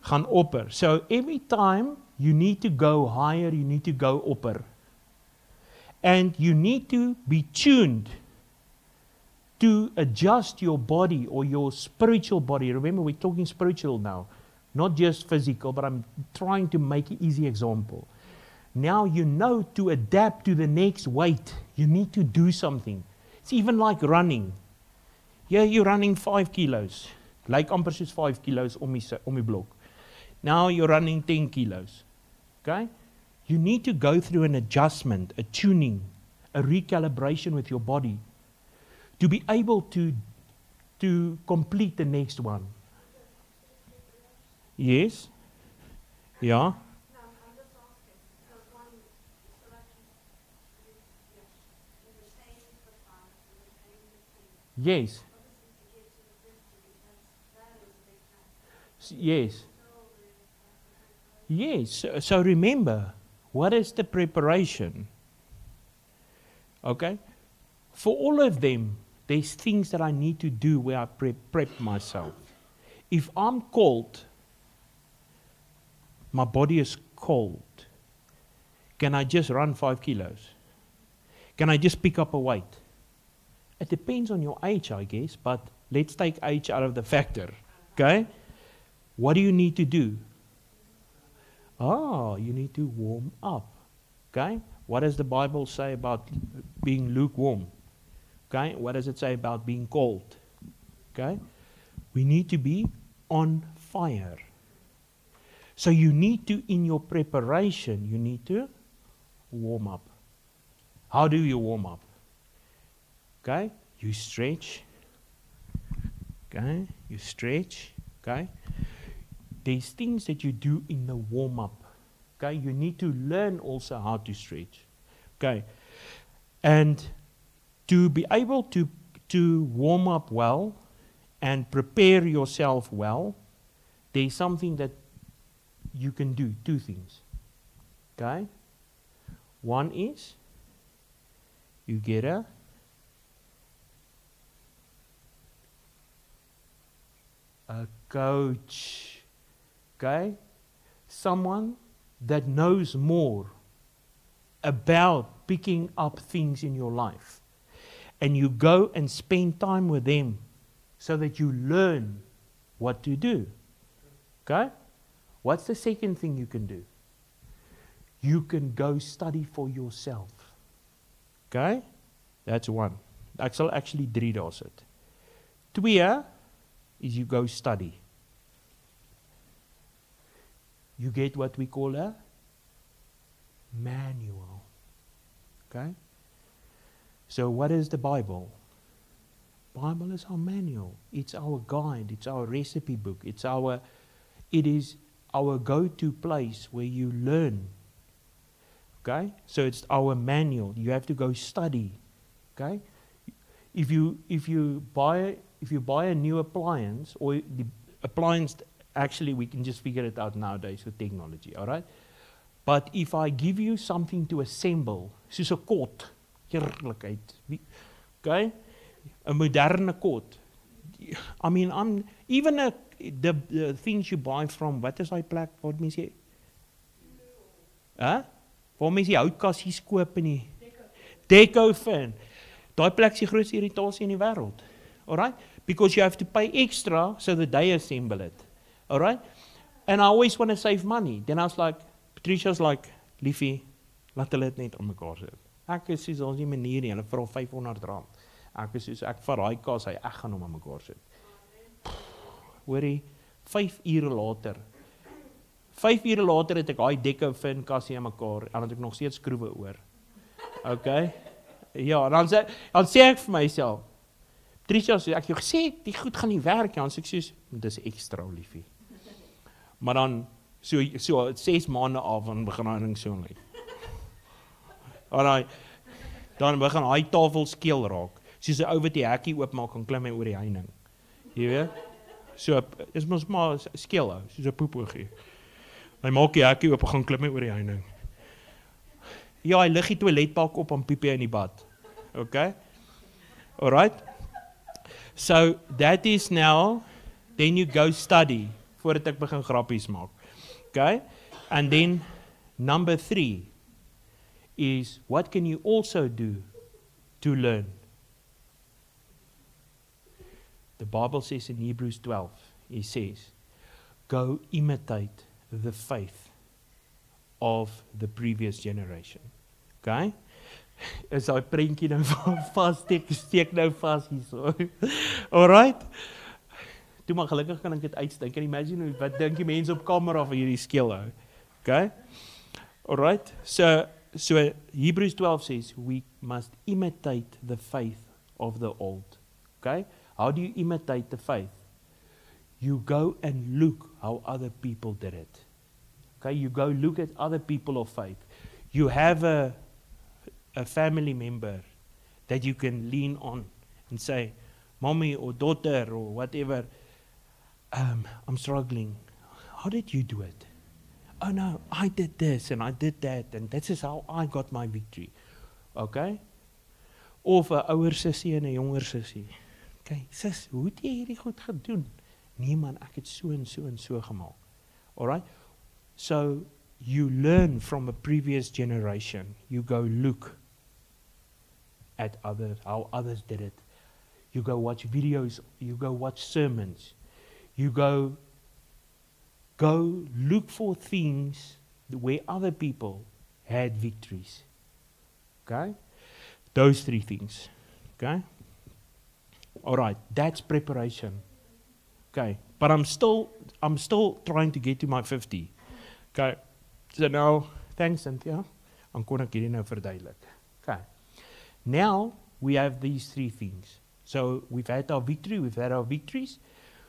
S1: Gaan opper. So every time you need to go higher, you need to go opper. And you need to be tuned to adjust your body or your spiritual body. Remember, we're talking spiritual now, not just physical, but I'm trying to make an easy example. Now you know to adapt to the next weight, you need to do something. It's even like running. Here you're running 5 kilos. Like amper soos 5 kilos om die blok. Now you're running 10 kilos. Okay? You need to go through an adjustment, a tuning, a recalibration with your body to be able to complete the next one. Yes? Yeah? Yes. Yes. Yes. So remember, what is the preparation? Okay? For all of them, there's things that I need to do where I prep myself. If I'm cold, my body is cold. Can I just run 5 kilos? Can I just pick up a weight? It depends on your age, I guess, but let's take age out of the factor. Okay? What do you need to do? You need to warm up. Okay? What does the Bible say about being lukewarm? Okay? What does it say about being cold? Okay? We need to be on fire. So you need to, in your preparation, you need to warm up. How do you warm up? Okay? You stretch. Okay? You stretch. Okay? There's things that you do in the warm-up. Okay? You need to learn also how to stretch. Okay? And to be able to warm up well and prepare yourself well, there's something that you can do. 2 things. Okay? One is you get a coach. Okay? Someone that knows more about picking up things in your life. And you go and spend time with them so that you learn what to do. Okay? What's the second thing you can do? You can go study for yourself. Okay? That's 1. Ek sal actually 3 daar sit. 2 is you go study. You get what we call a manual. Okay? So what is the Bible? Bible is our manual. It's our guide. It's our recipe book. It is our go-to place where you learn. Okay? So it's our manual. You have to go study. Okay? If you buy a new appliance, or the appliance, actually we can just figure it out nowadays with technology, all right? But if I give you something to assemble, soos 'n kot, heerlikheid, okay? 'n moderne kot. I mean, even the things you buy from, wat is daai plek waar mense waar mense die houtkassies koop in die Deco fan. Daai plek is die grootste irritasie in die wêreld. All right? Because you have to pay extra so that they assemble it. All right? And I always want to save money. Then I was like, Patricia's like, liefie, laat hulle dit net aan mekaar sit. Ek is soos, ons nie manier nie, hulle vra R500. Ek is soos, ek vat daai kas, ek gaan hom aan mekaar sit. Hoorie, 5 ure later. 5 ure later het ek daai dikke fin kassie aan mekaar, en het ek nog steeds skroewe oor. Okay? Ja, dan sê ek vir myself, Patricia, ek het jou gesê, die goed gaan nie werk, dan sê ek soos, dis ekstra liefie. Maar dan, so 6 maande af, dan begin hy ding so lyk. Dan begin hy tafel skeel raak, soos 'n ou wat die hekkie oopmaak, kan klim hy oor die heining. Jy weet? So, is mos maar skeel hou, soos 'n poepoogie. Hy maak die hekkie oop, gaan klim hy oor die heining. Ja, hy lig die toiletbak op en piep hy in die bad. Okay? Alright? So, that is now, then you go study, voordat ek begin grappies maak. Okay? And then, number 3 is, what can you also do to learn? The Bible says in Hebrews 12, it says, go imitate the faith of the previous generation. Okay? Is daai prentjie nou steek nou vas hierso. Alright? Toe maar gelukkig kan ek dit uitstink. Can imagine wat dink die mense op kamera van hierdie skeel hou. Okay? Alright? So Hebrews 12 says we must imitate the faith of the old. Okay? How do you imitate the faith? You go and look how other people did it. Okay? You go look at other people of faith. You have a family member that you can lean on and say, mommy or daughter or whatever, I'm struggling. How did you do it? Oh no, I did this and I did that and this is how I got my victory. Okay? Of 'n ouer sussie en 'n jonger sussie. Okay, sis, hoe het jy hierdie goed gedoen? Nee man, ek het so en so en so gemaak. Alright? So you learn from a previous generation. You go look at others, how others did it. You go watch videos, you go watch sermons. You go look for things where other people had victories. Okay? Those 3 things. Okay? Alright, that's preparation. Okay, but I'm still trying to get to my 50. Okay, so now, thanks Cynthia, I'm kon ek hierdie nou verduidelik. Okay, now we have these 3 things. So we've had our victory, we've had our victories,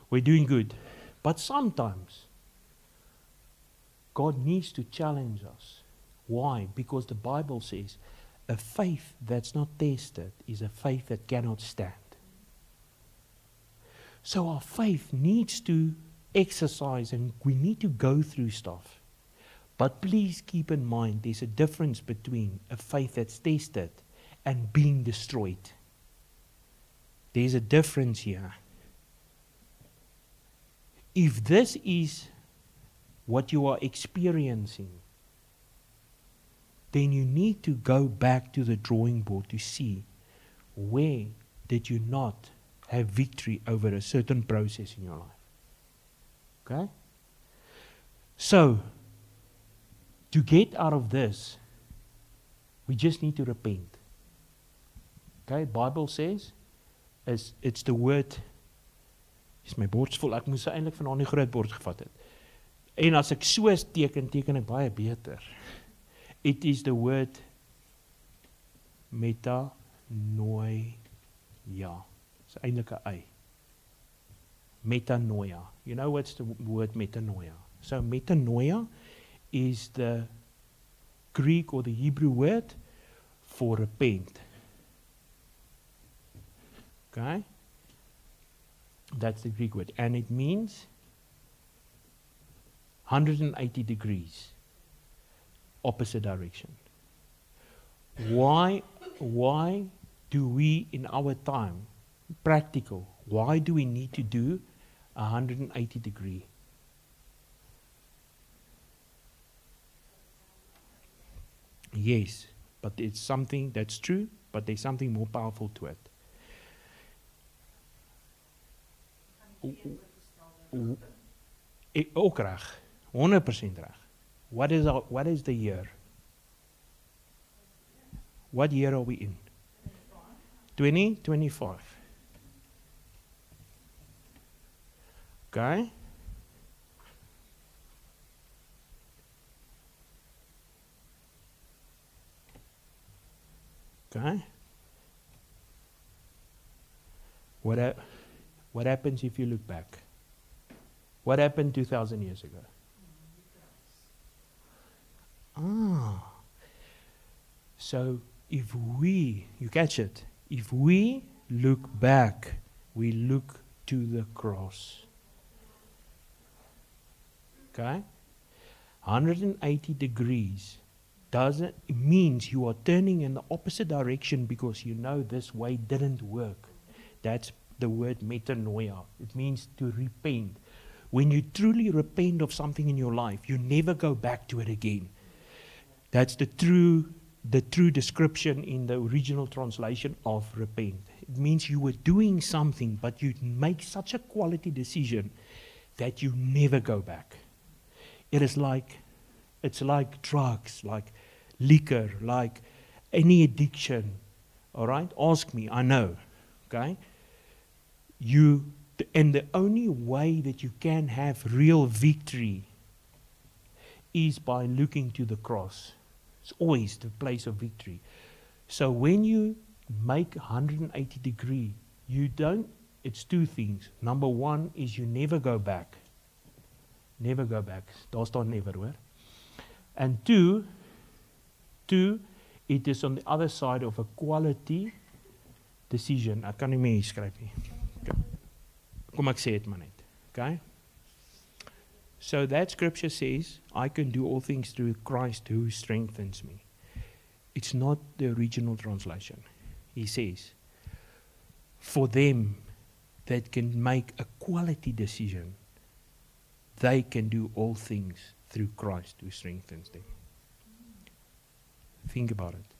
S1: we're doing good. But sometimes, God needs to challenge us. Why? Because the Bible says, a faith that's not tested is a faith that cannot stand. So our faith needs to exercise and we need to go through stuff. But please keep in mind there's a difference between a faith that's tested and being destroyed. There's a difference here. If this is what you are experiencing, then you need to go back to the drawing board to see where did you not have victory over a certain process in your life. Okay? So, to get out of this, we just need to repent. Okay? Bible says, it's the word, is my bord vol, ek moes eintlik vanaand die groot bord gevat het. En as ek so teken ek baie beter. It is the word metanoia. It's eintlik 'n ei. Metanoia. You know what's the word metanoia? So metanoia is the Greek or the Hebrew word for repent. Okay? That's the Greek word. And it means 180 degrees. Opposite direction. Why do we in our time, practical, why do we need to do 180 degree? Yes, but it's something that's true, but there's something more powerful to it. Ook reg, 100% reg. What is the year? What year are we in? 2025. Okay? Okay? What happens if you look back? What happened 2,000 years ago? So if we, you catch it, if we look back, we look to the cross. Okay? 180 degrees means you are turning in the opposite direction because you know this way didn't work. That's the word metanoia. It means to repent. When you truly repent of something in your life, you never go back to it again. That's the true description in the original translation of repent. It means you were doing something, but you make such a quality decision that you never go back. It's like drugs, like liquor, like any addiction. All right? Ask me, I know. Okay? And the only way that you can have real victory is by looking to the cross. It's always the place of victory. So when you make 180 degree, it's two things. Number one is you never go back. Never go back. Daar staan never, hoor. And two, it is on the other side of a quality decision. Ek kan nie meer skryf nie. Kom ek sê dit maar net. Okay? So that scripture says, I can do all things through Christ who strengthens me. It's not the original translation. He says, for them that can make a quality decision, they can do all things through Christ who strengthens them. Think about it.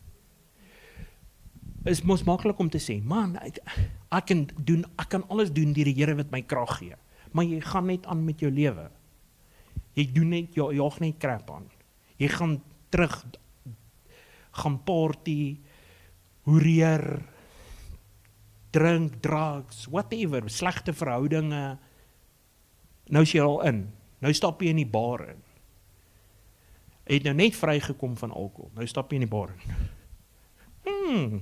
S1: Is mos maklik om te sê, man, ek kan alles doen deur die Here wat my krag gee. Maar jy gaan net aan met jou lewe. Jy doen net jaag net crap aan. Jy gaan terug gaan party, hoereer, drink, drugs, whatever, slegte verhoudinge. Nou is jy al in. Nou stap jy in die bar in. Jy het nou net vrygekom van alkohol. Nou stap jy in die bar in.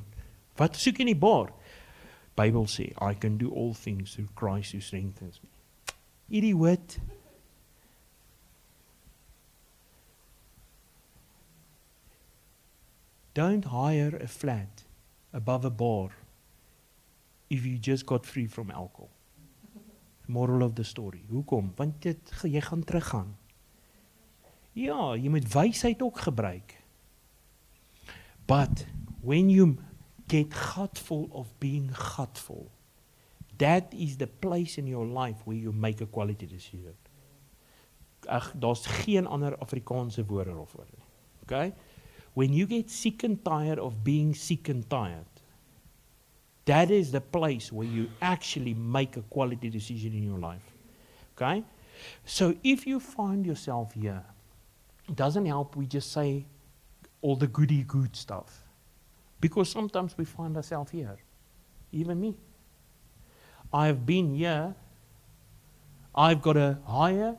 S1: Wat soek jy in die bar? Bybel sê, I can do all things through Christ who strengthens me. Idioot. Don't hire a flat above a bar if you just got free from alcohol. Moral of the story. Hoekom? Want jy gaan teruggaan. Ja, jy moet wysheid ook gebruik. But when you get gutful of being gutful, that is the place in your life where you make a quality decision. Daar's geen ander Afrikaanse woorde daarvoor nie. Okay? When you get sick and tired of being sick and tired, that is the place where you actually make a quality decision in your life. Okay? So if you find yourself here, it doesn't help we just say all the goody good stuff. Because sometimes we find ourselves here. Even me. I've been here. I've got a higher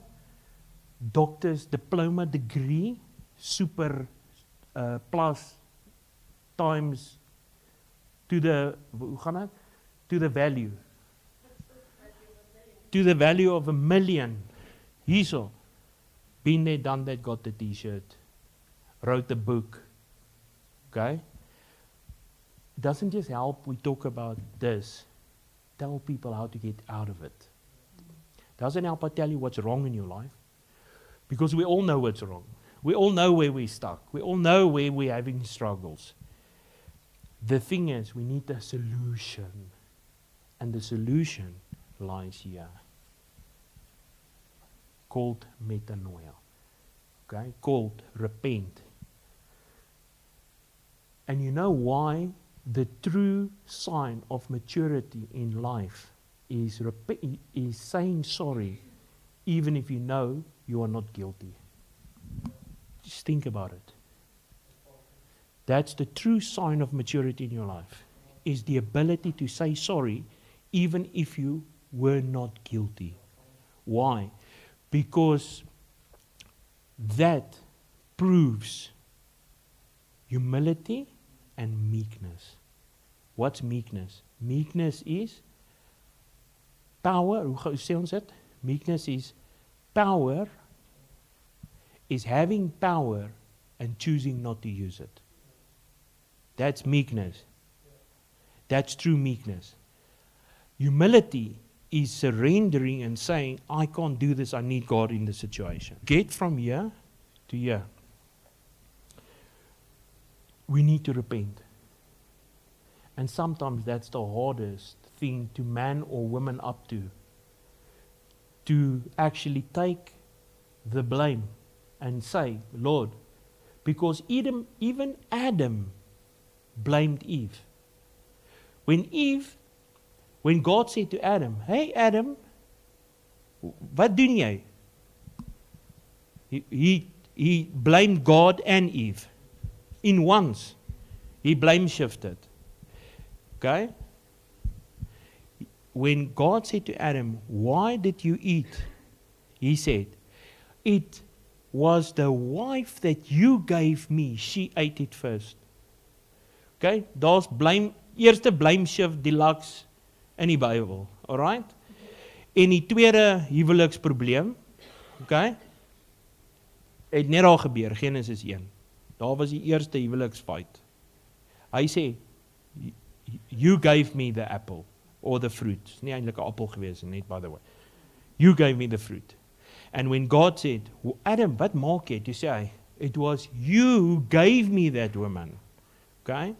S1: doctor's diploma degree, super plus times to the, hoe gaan het? To the value. To the value of $1 million. Hierso. Been there, done that, got the t-shirt. Wrote the book. Okay? It doesn't just help we talk about this. Tell people how to get out of it. Doesn't help I tell you what's wrong in your life. Because we all know what's wrong. We all know where we're stuck. We all know where we're having struggles. The thing is, we need a solution. And the solution lies here. Called metanoia. Okay? Called repent. And you know why the true sign of maturity in life is saying sorry even if you know you are not guilty. Just think about it. That's the true sign of maturity in your life, is the ability to say sorry even if you were not guilty. Why? Because that proves humility and meekness. What's meekness? Meekness is power. Hoe sê ons dit? Meekness is power, is having power and choosing not to use it. That's meekness. That's true meekness. Humility is surrendering and saying, I can't do this, I need God in the situation. Get from here to here. We need to repent. And sometimes that's the hardest thing to man or woman up to actually take the blame and say, Lord, because even Adam blamed Eve. When God said to Adam, hey Adam, wat doen jy? He blamed God and Eve. In once. He blame shifted. Okay? When God said to Adam, why did you eat? He said, it was the wife that you gave me. She ate it first. Okay? Daar's eerste blame shift deluxe in die Bybel. Alright? En die tweede huweliksprobleem, okay? Het net al gebeur, Genesis 1. Daar was die eerste huweliksfight. Hy sê, you gave me the apple, or the fruit. Is nie eintlik 'n appel gewees, net by the way. You gave me the fruit. And when God said, Adam, wat maak jy? Toe sê hy, it was you who gave me that woman. Okay?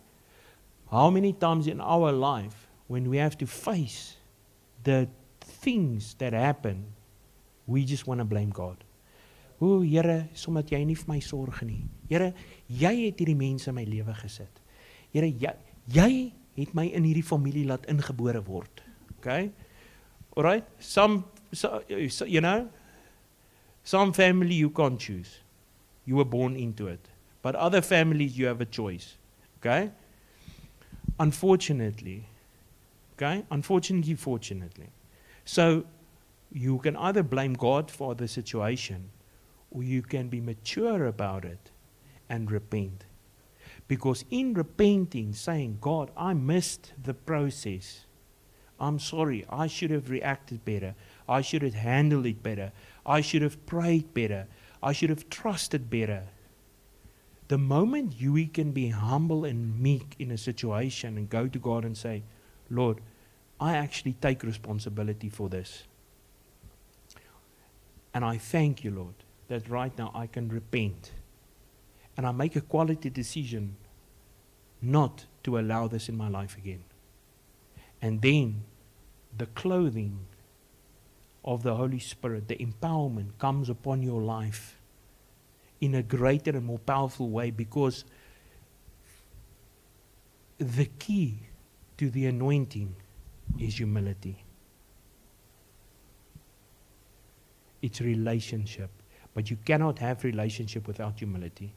S1: How many times in our life, when we have to face the things that happen, we just want to blame God. O, Here, somdat jy nie vir my sorg nie. Here, jy het hierdie mense in my lewe gesit. Here, jy het my in hierdie familie laat ingebore word. Okay? Alright? Some family you can't choose. You were born into it. But other families you have a choice. Okay? Unfortunately. Okay? Unfortunately, fortunately. So, you can either blame God for the situation, or you can be mature about it and repent. Because in repenting, saying, God, I missed the process. I'm sorry, I should have reacted better. I should have handled it better. I should have prayed better. I should have trusted better. The moment we can be humble and meek in a situation and go to God and say, Lord, I actually take responsibility for this. And I thank you, Lord, that right now I can repent. And I make a quality decision not to allow this in my life again. And then the clothing of the Holy Spirit, the empowerment comes upon your life in a greater and more powerful way, because the key to the anointing is humility. It's relationship. But you cannot have relationship without humility.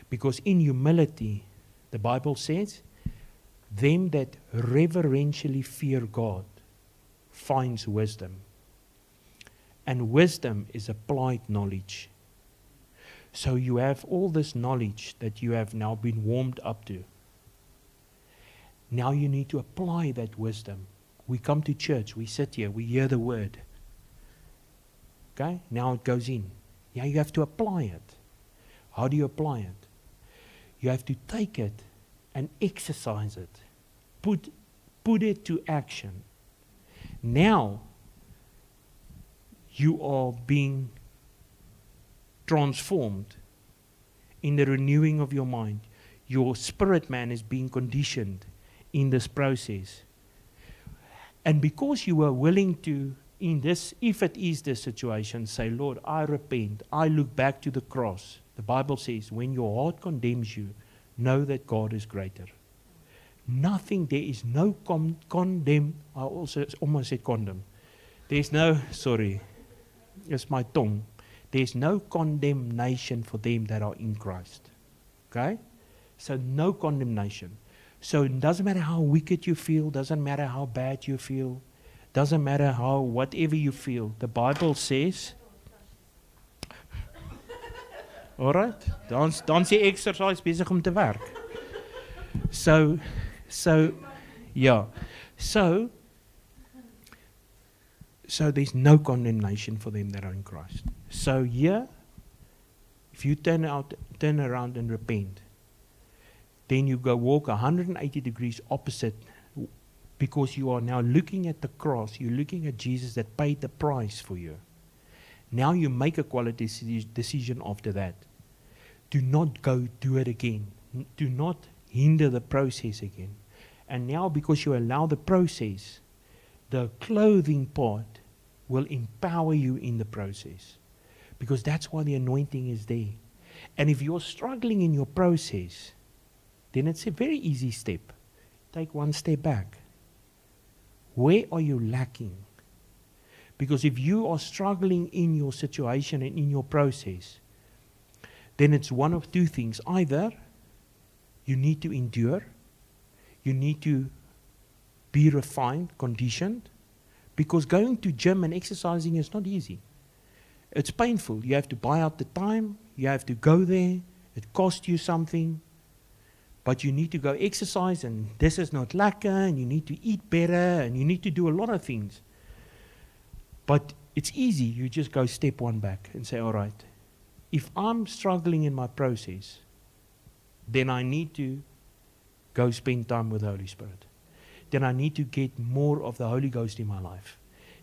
S1: Because in humility, the Bible says, them that reverentially fear God finds wisdom. And wisdom is applied knowledge. So you have all this knowledge that you have now been warmed up to. Now you need to apply that wisdom. We come to church, we sit here, we hear the word. Okay? Now it goes in. Now you have to apply it. How do you apply it? You have to take it and exercise it. Put it to action. Now you are being transformed in the renewing of your mind. Your spirit man is being conditioned in this process. And because you are willing to, in this, if it is this situation, say, Lord, I repent. I look back to the cross. The Bible says, when your heart condemns you, know that God is greater. Nothing, there is no condemn. I also almost said condemn. There's no, sorry, it's my tongue. There's no condemnation for them that are in Christ. Okay? So no condemnation. So it doesn't matter how wicked you feel, doesn't matter how bad you feel, doesn't matter how, whatever you feel. The Bible says, alright, dan sê exercise besig om te werk. So, yeah. So there's no condemnation for them that are in Christ. So here, if you turn around and repent, then you go walk 180 degrees opposite, because you are now looking at the cross, you're looking at Jesus that paid the price for you. Now you make a quality decision after that. Do not go do it again. Do not hinder the process again. And now, because you allow the process, the clothing part will empower you in the process. Because that's why the anointing is there. And if you're struggling in your process, then it's a very easy step. Take one step back. Where are you lacking? Because if you are struggling in your situation and in your process, then it's one of two things. Either you need to endure, you need to be refined, conditioned, because going to gym and exercising is not easy. It's painful. You have to buy out the time, you have to go there, it costs you something, but you need to go exercise, and this is not lekker, and you need to eat better, and you need to do a lot of things. But it's easy. You just go step one back and say, all right, if I'm struggling in my process, then I need to go spend time with the Holy Spirit. Then I need to get more of the Holy Ghost in my life.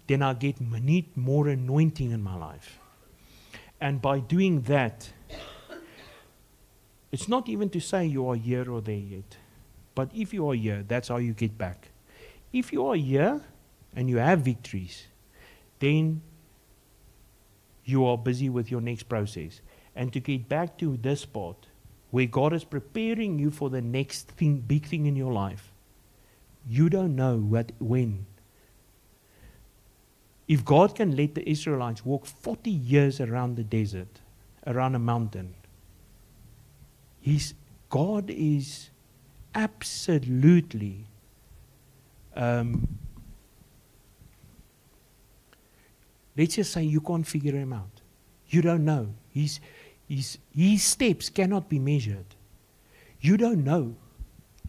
S1: Then I need more anointing in my life. And by doing that, it's not even to say you are here or there yet. But if you are here, that's how you get back. If you are here and you have victories, then you are busy with your next process. And to get back to this part, where God is preparing you for the next thing, big thing in your life, you don't know when. If God can let the Israelites walk 40 years around the desert, around a mountain, God is absolutely let's just say you can't figure him out. You don't know. His steps cannot be measured. You don't know.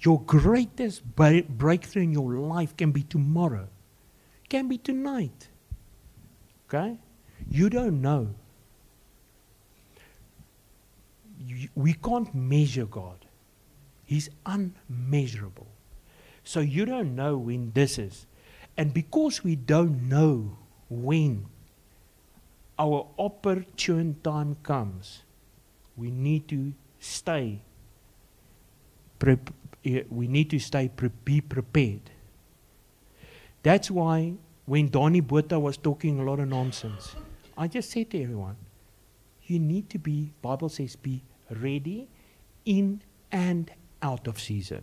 S1: Your greatest breakthrough in your life can be tomorrow. Can be tonight. Okay? You don't know. We can't measure God. He's unmeasurable. So you don't know when this is. And because we don't know when our opportune time comes, we need to stay be prepared. That's why when Donnie Botha was talking a lot of nonsense, I just said to everyone, you need to be, Bible says, be ready in and out of season.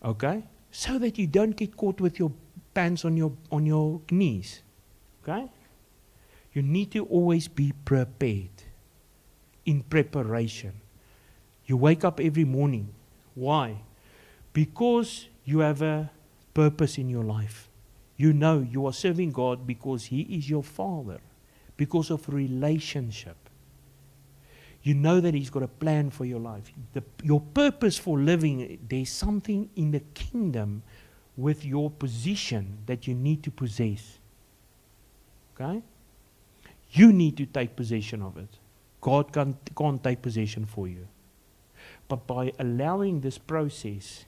S1: Okay? So that you don't get caught with your pants on your knees. Okay? You need to always be prepared. In preparation. You wake up every morning. Why? Because you have a purpose in your life. You know you are serving God because He is your Father. Because of relationship. You know that He's got a plan for your life. Your purpose for living, there's something in the kingdom with your position that you need to possess. Okay? You need to take possession of it. God can't take possession for you. But by allowing this process,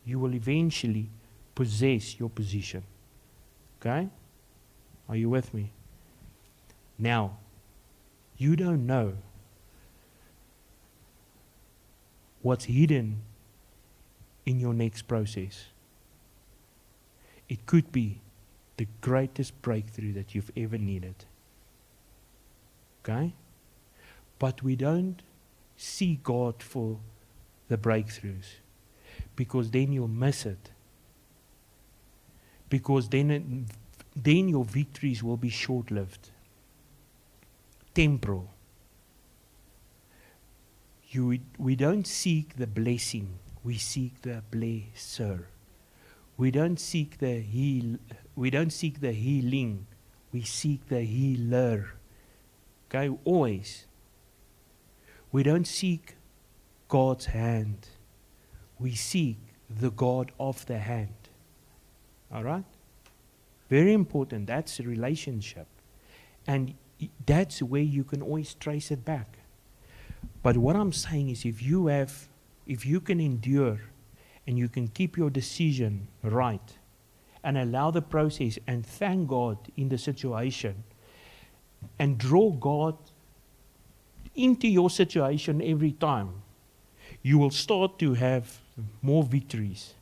S1: you will eventually possess your position. Okay? Are you with me? Now, you don't know what's hidden in your next process. It could be the greatest breakthrough that you've ever needed. Okay? But we don't see God for the breakthroughs, because then you'll miss it. Because then your victories will be short-lived. temporal. We don't seek the blessing, we seek the blesser. We don't seek the healing, we seek the healer. Okay, always. We don't seek God's hand, we seek the God of the hand. All right? Very important. That's a relationship. And that's where you can always trace it back. But what I'm saying is if you can endure and you can keep your decision right and allow the process and thank God in the situation and draw God into your situation every time, you will start to have more victories.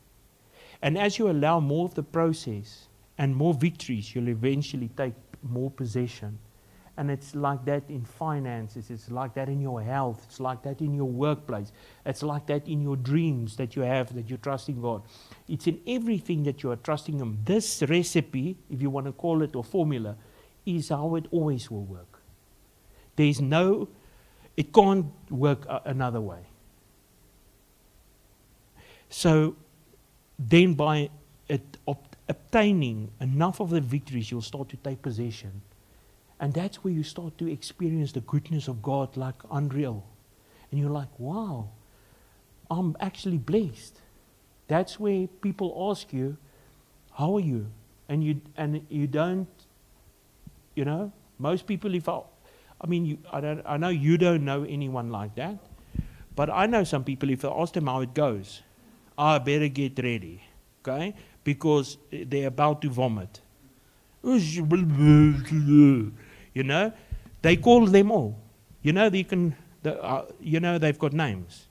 S1: And as you allow more of the process and more victories, you'll eventually take more possession. And it's like that in finances, it's like that in your health, it's like that in your workplace, it's like that in your dreams that you have, that you're trusting God. It's in everything that you are trusting Him. This recipe, if you want to call it, or formula, is how it always will work. It can't work another way. So then by obtaining enough of the victories, you'll start to take possession. And that's where you start to experience the goodness of God like unreal. And you're like, wow, I'm actually blessed. That's where people ask you, how are you? And you don't, most people, I know you don't know anyone like that, but I know some people, if I ask them how it goes, I better get ready, okay? Because they're about to vomit. They call them all. They've got names.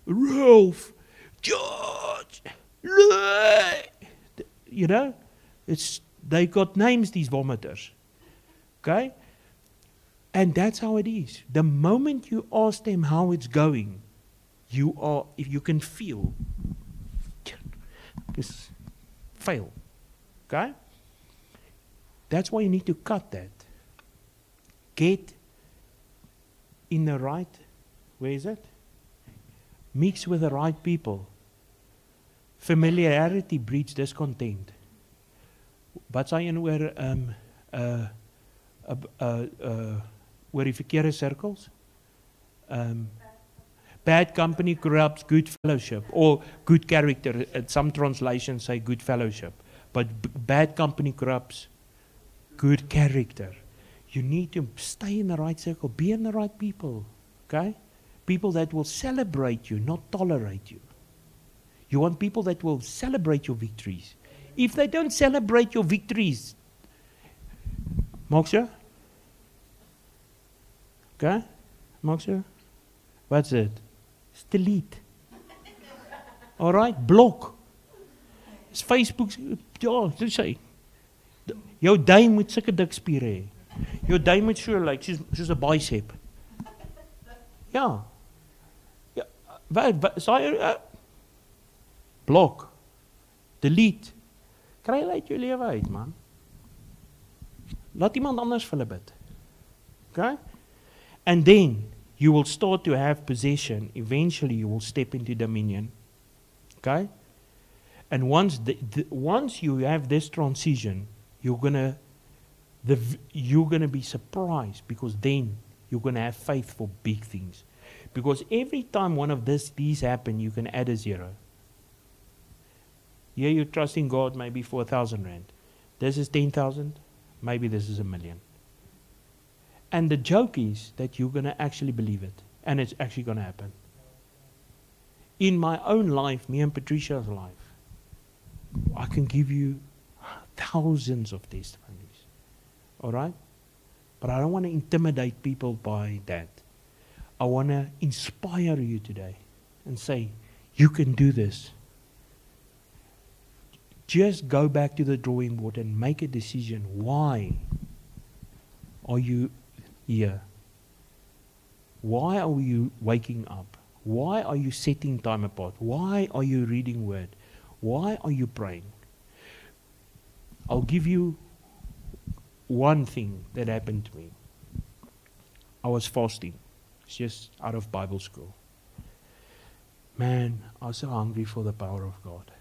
S1: Ralph, George, they got names, these vomiters. Okay? And that's how it is. The moment you ask them how it's going, if you can feel, just fail. Okay? That's why you need to cut that. Get in the right, where is it? Mix with the right people. Familiarity breeds discontent. Wat sê jy oor oor die verkeerde circles? Bad company corrupts good fellowship, or good character. Some translations say good fellowship, but bad company corrupts good character. You need to stay in the right circle, be in the right people, okay? People that will celebrate you, not tolerate you. You want people that will celebrate your victories. If they don't celebrate your victories, Moksha? Okay? Moksha? What's it? It's delete. Alright? Block. It's Facebook. Ja, dit sê. Jou duim moet sulke dik spiere hê. Jou duim moet so lyk, soos 'n bicep. Ja. Ja, wat block. Delete. Kry hulle uit jou lewe uit, man. Laat iemand anders vir hulle bid. Okay? And then you will start to have possession. Eventually you will step into dominion. Okay? And once you have this transition, you're gonna be surprised, because then you're gonna have faith for big things. Because every time one of these happen, you can add a 0. Here you're trusting God maybe for 1,000 rand. This is 10,000. Maybe this is 1,000,000. And the joke is that you're going to actually believe it. And it's actually going to happen. In my own life, me and Patricia's life, I can give you thousands of testimonies. All right? But I don't want to intimidate people by that. I want to inspire you today and say, you can do this. Just go back to the drawing board and make a decision. Why are you here? Why are you waking up? Why are you setting time apart? Why are you reading word? Why are you praying? I'll give you one thing that happened to me. I was fasting. It's just out of Bible school. Man, I was so hungry for the power of God.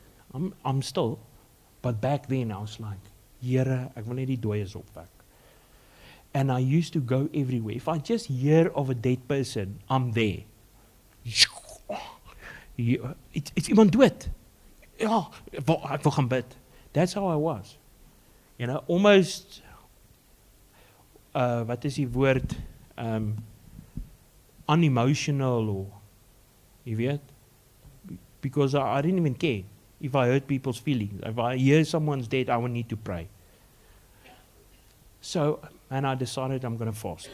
S1: I'm still, but back then I was like, Here, ek wil net die dooies opwek. And I used to go everywhere. If I just hear of a dead person, I'm there. It's iemand dood. Ja, ek wil gaan bid. That's how I was. You know, almost, wat is die woord, unemotional or, you weet? Because I didn't even care if I hurt people's feelings. If I hear someone's dead, I would need to pray. So, and I decided I'm going to fast.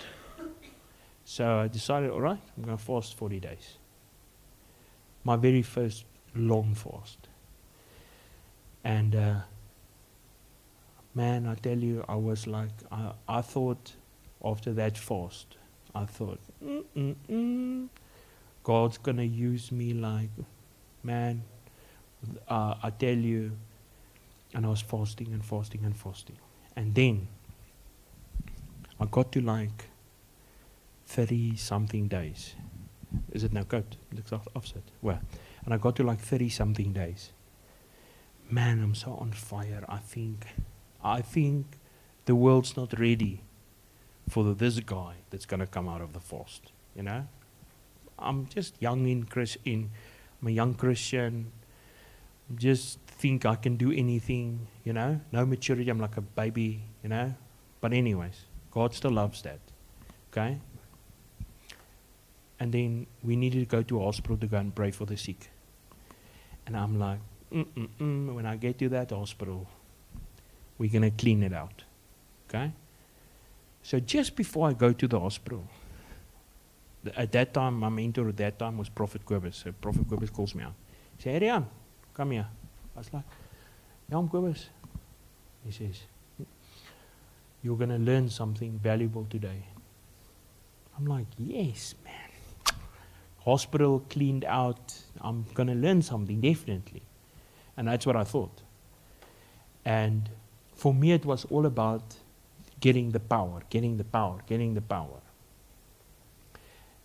S1: So I decided, all right, I'm going to fast 40 days. My very first long fast. And man, I tell you, I was like, I thought after that fast, I thought, God's going to use me like, man, I tell you, and I was fasting and fasting and fasting. And then I got to like 30-something days. Is it now coat? Looks offset. Well, and I got to like 30-something days. Man, I'm so on fire. I think the world's not ready for this guy that's going to come out of the fast. You know, I'm just young I'm a young Christian. Just think I can do anything. You know, no maturity. I'm like a baby. You know, but anyways, God still loves that. Okay. And then we needed to go to a hospital to go and pray for the sick. And I'm like, when I get to that hospital, we're going to clean it out. Okay? So just before I go to the hospital, at that time, my mentor at that time was Prophet Kobus. So Prophet Kobus calls me out. He said, hey, Rian, come here. I was like, yeah, I'm Kobus. He says, you're going to learn something valuable today. I'm like, yes, man. Hospital cleaned out. I'm going to learn something, definitely. And that's what I thought. And for me, it was all about getting the power, getting the power, getting the power.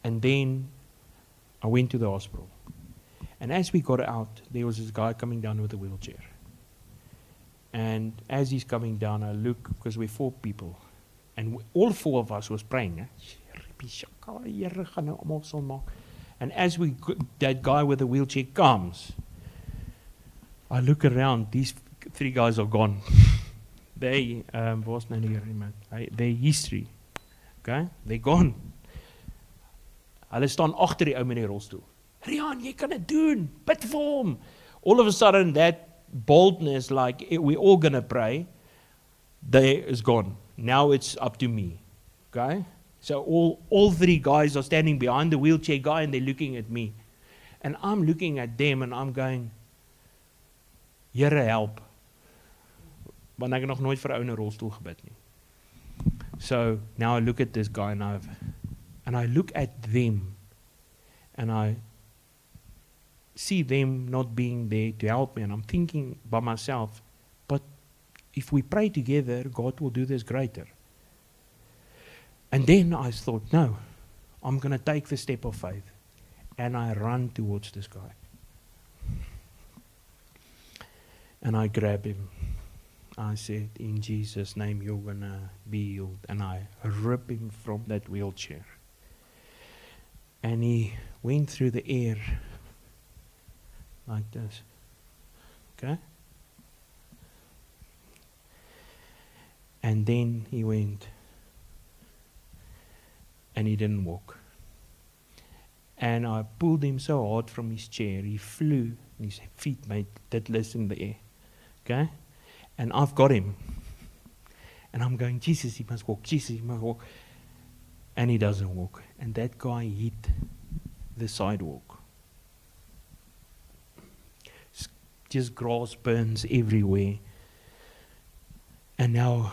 S1: And then I went to the hospital. And as we got out, there was this guy coming down with a wheelchair. And as he's coming down, I look, because we're 4 people. And all 4 of us was praying. And as that guy with the wheelchair comes, I look around, these 3 guys are gone. They, their history, okay, they're gone. Hulle staan agter die ou met die rolstoel. Rian, jy kan dit doen, bid vir hom. All of a sudden, that boldness, like we're all going to pray, they is gone. Now it's up to me, okay? So all 3 guys are standing behind the wheelchair guy and they're looking at me. And I'm looking at them and I'm going, Here help. Want ek nog nooit vir 'n ou in 'n rolstoel gebid nie. So now I look at this guy and I look at them and I see them not being there to help me, and I'm thinking by myself, but if we pray together, God will do this greater. And then I thought, no, I'm going to take the step of faith. And I run towards this guy. And I grab him. I said, in Jesus' name, you're going to be healed. And I rip him from that wheelchair. And he went through the air like this. Okay? And then he went. And he didn't walk. And I pulled him so hard from his chair, he flew, and his feet made deadlifts in the air. Okay? And I've got him. And I'm going, Jesus, he must walk, Jesus, he must walk. And he doesn't walk. And that guy hit the sidewalk. Just grass burns everywhere. And now,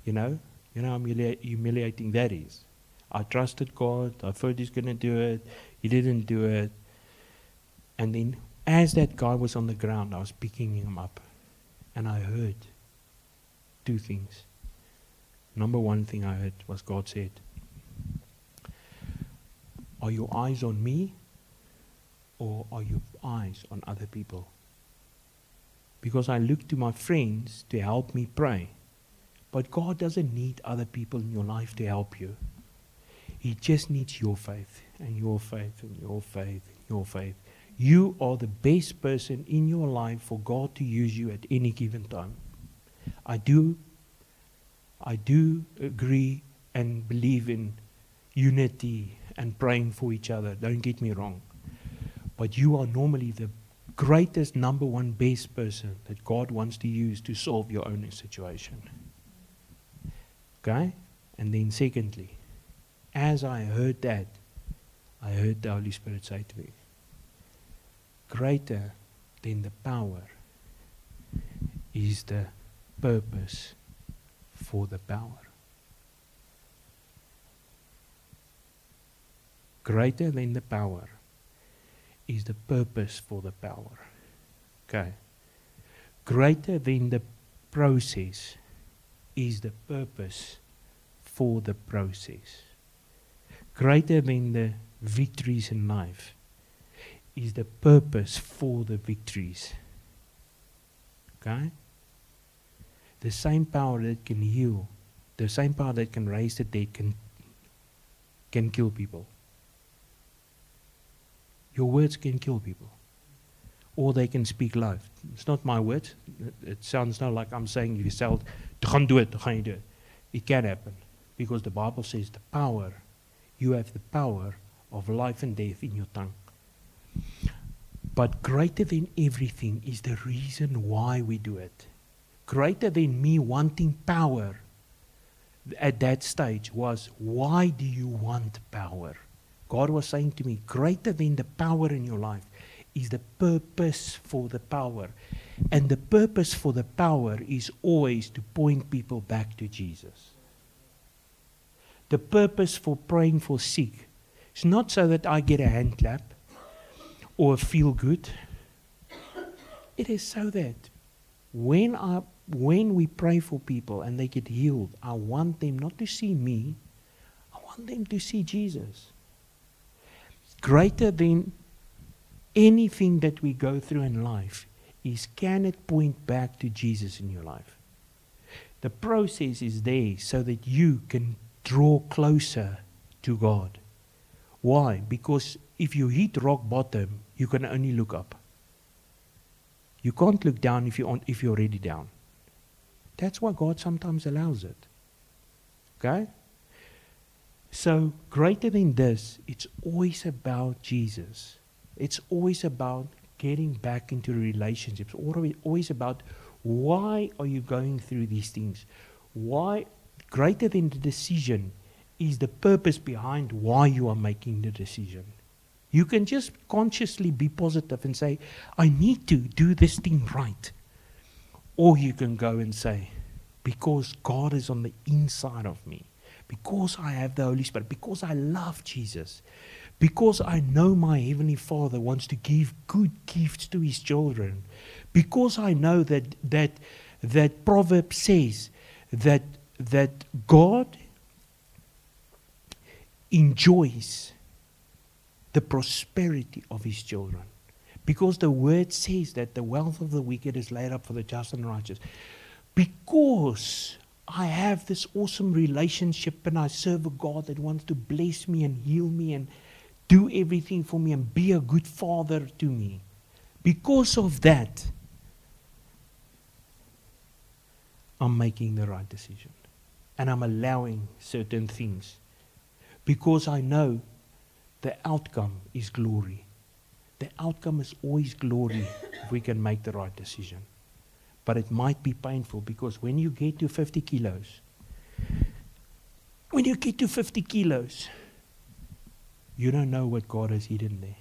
S1: you know how humiliating that is. I trusted God. I thought He's going to do it. He didn't do it. And then as that guy was on the ground, I was picking him up. And I heard 2 things. Number 1 thing I heard was God said, Are your eyes on me, or are your eyes on other people? Because I look to my friends to help me pray. But God doesn't need other people in your life to help you. He just needs your faith, and your faith, and your faith, and your faith. You are the best person in your life for God to use you at any given time. I do agree and believe in unity and praying for each other. Don't get me wrong. But you are normally the greatest, number one, best person that God wants to use to solve your own situation. Okay? And then secondly, as I heard that, I heard the Holy Spirit say to me, greater than the power is the purpose for the power. Greater than the power is the purpose for the power. Okay. Greater than the process is the purpose for the process. Greater than the victories in life is the purpose for the victories. Okay? The same power that can heal, the same power that can raise the dead can kill people. Your words can kill people. Or they can speak life. It's not my words. It sounds not like I'm saying if you say, gaan do it, gaan you do it. It can happen. Because the Bible says the power, you have the power of life and death in your tongue. But greater than everything is the reason why we do it. Greater than me wanting power at that stage was, why do you want power? God was saying to me, greater than the power in your life is the purpose for the power. And the purpose for the power is always to point people back to Jesus. The purpose for praying for sick is not so that I get a hand clap or feel good. It is so that when we pray for people and they get healed, I want them not to see me, I want them to see Jesus. Greater than anything that we go through in life is, can it point back to Jesus in your life? The process is there so that you can draw closer to God. Why? Because if you hit rock bottom, you can only look up. You can't look down if you're already down. That's why God sometimes allows it. Okay? So, greater than this, it's always about Jesus. It's always about getting back into relationships. Always about, why are you going through these things? Why? Greater than the decision is the purpose behind why you are making the decision. You can just consciously be positive and say, I need to do this thing right. Or you can go and say, because God is on the inside of me. Because I have the Holy Spirit, because I love Jesus, because I know my Heavenly Father wants to give good gifts to His children, because I know that proverb says that God enjoys the prosperity of His children, because the Word says that the wealth of the wicked is laid up for the just and righteous, because I have this awesome relationship and I serve a God that wants to bless me and heal me and do everything for me and be a good father to me. Because of that, I'm making the right decision. And I'm allowing certain things. Because I know the outcome is glory. The outcome is always glory if we can make the right decision. But it might be painful, because when you get to 50 kilos, you don't know what God has hidden there.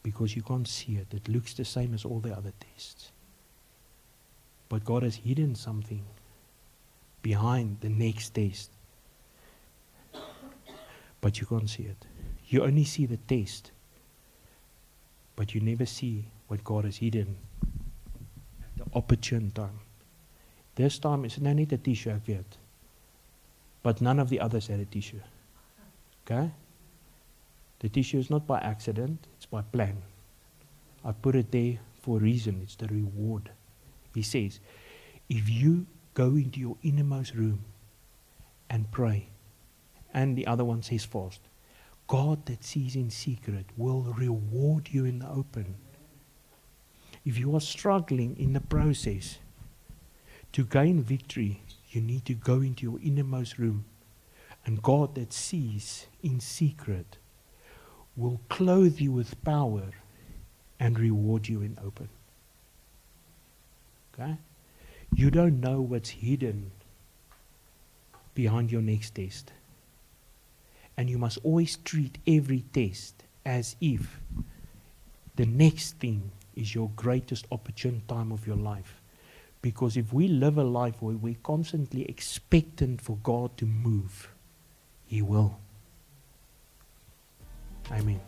S1: Because you can't see it. It looks the same as all the other tests. But God has hidden something behind the next test. But you can't see it. You only see the test. But you never see what God has hidden at the opportune time. This time is nou net 'n tissue, ek weet. But none of the others had a tissue. Okay? The tissue is not by accident, it's by plan. I put it there for a reason. It's the reward. He says, if you go into your innermost room and pray, and the other one says fast, God that sees in secret will reward you in the open. If you are struggling in the process to gain victory, you need to go into your innermost room, and God that sees in secret will clothe you with power and reward you in open. Okay? You don't know what's hidden behind your next test. And you must always treat every test as if the next thing is your greatest opportune time of your life. Because if we live a life where we're constantly expectant for God to move, He will. Amen.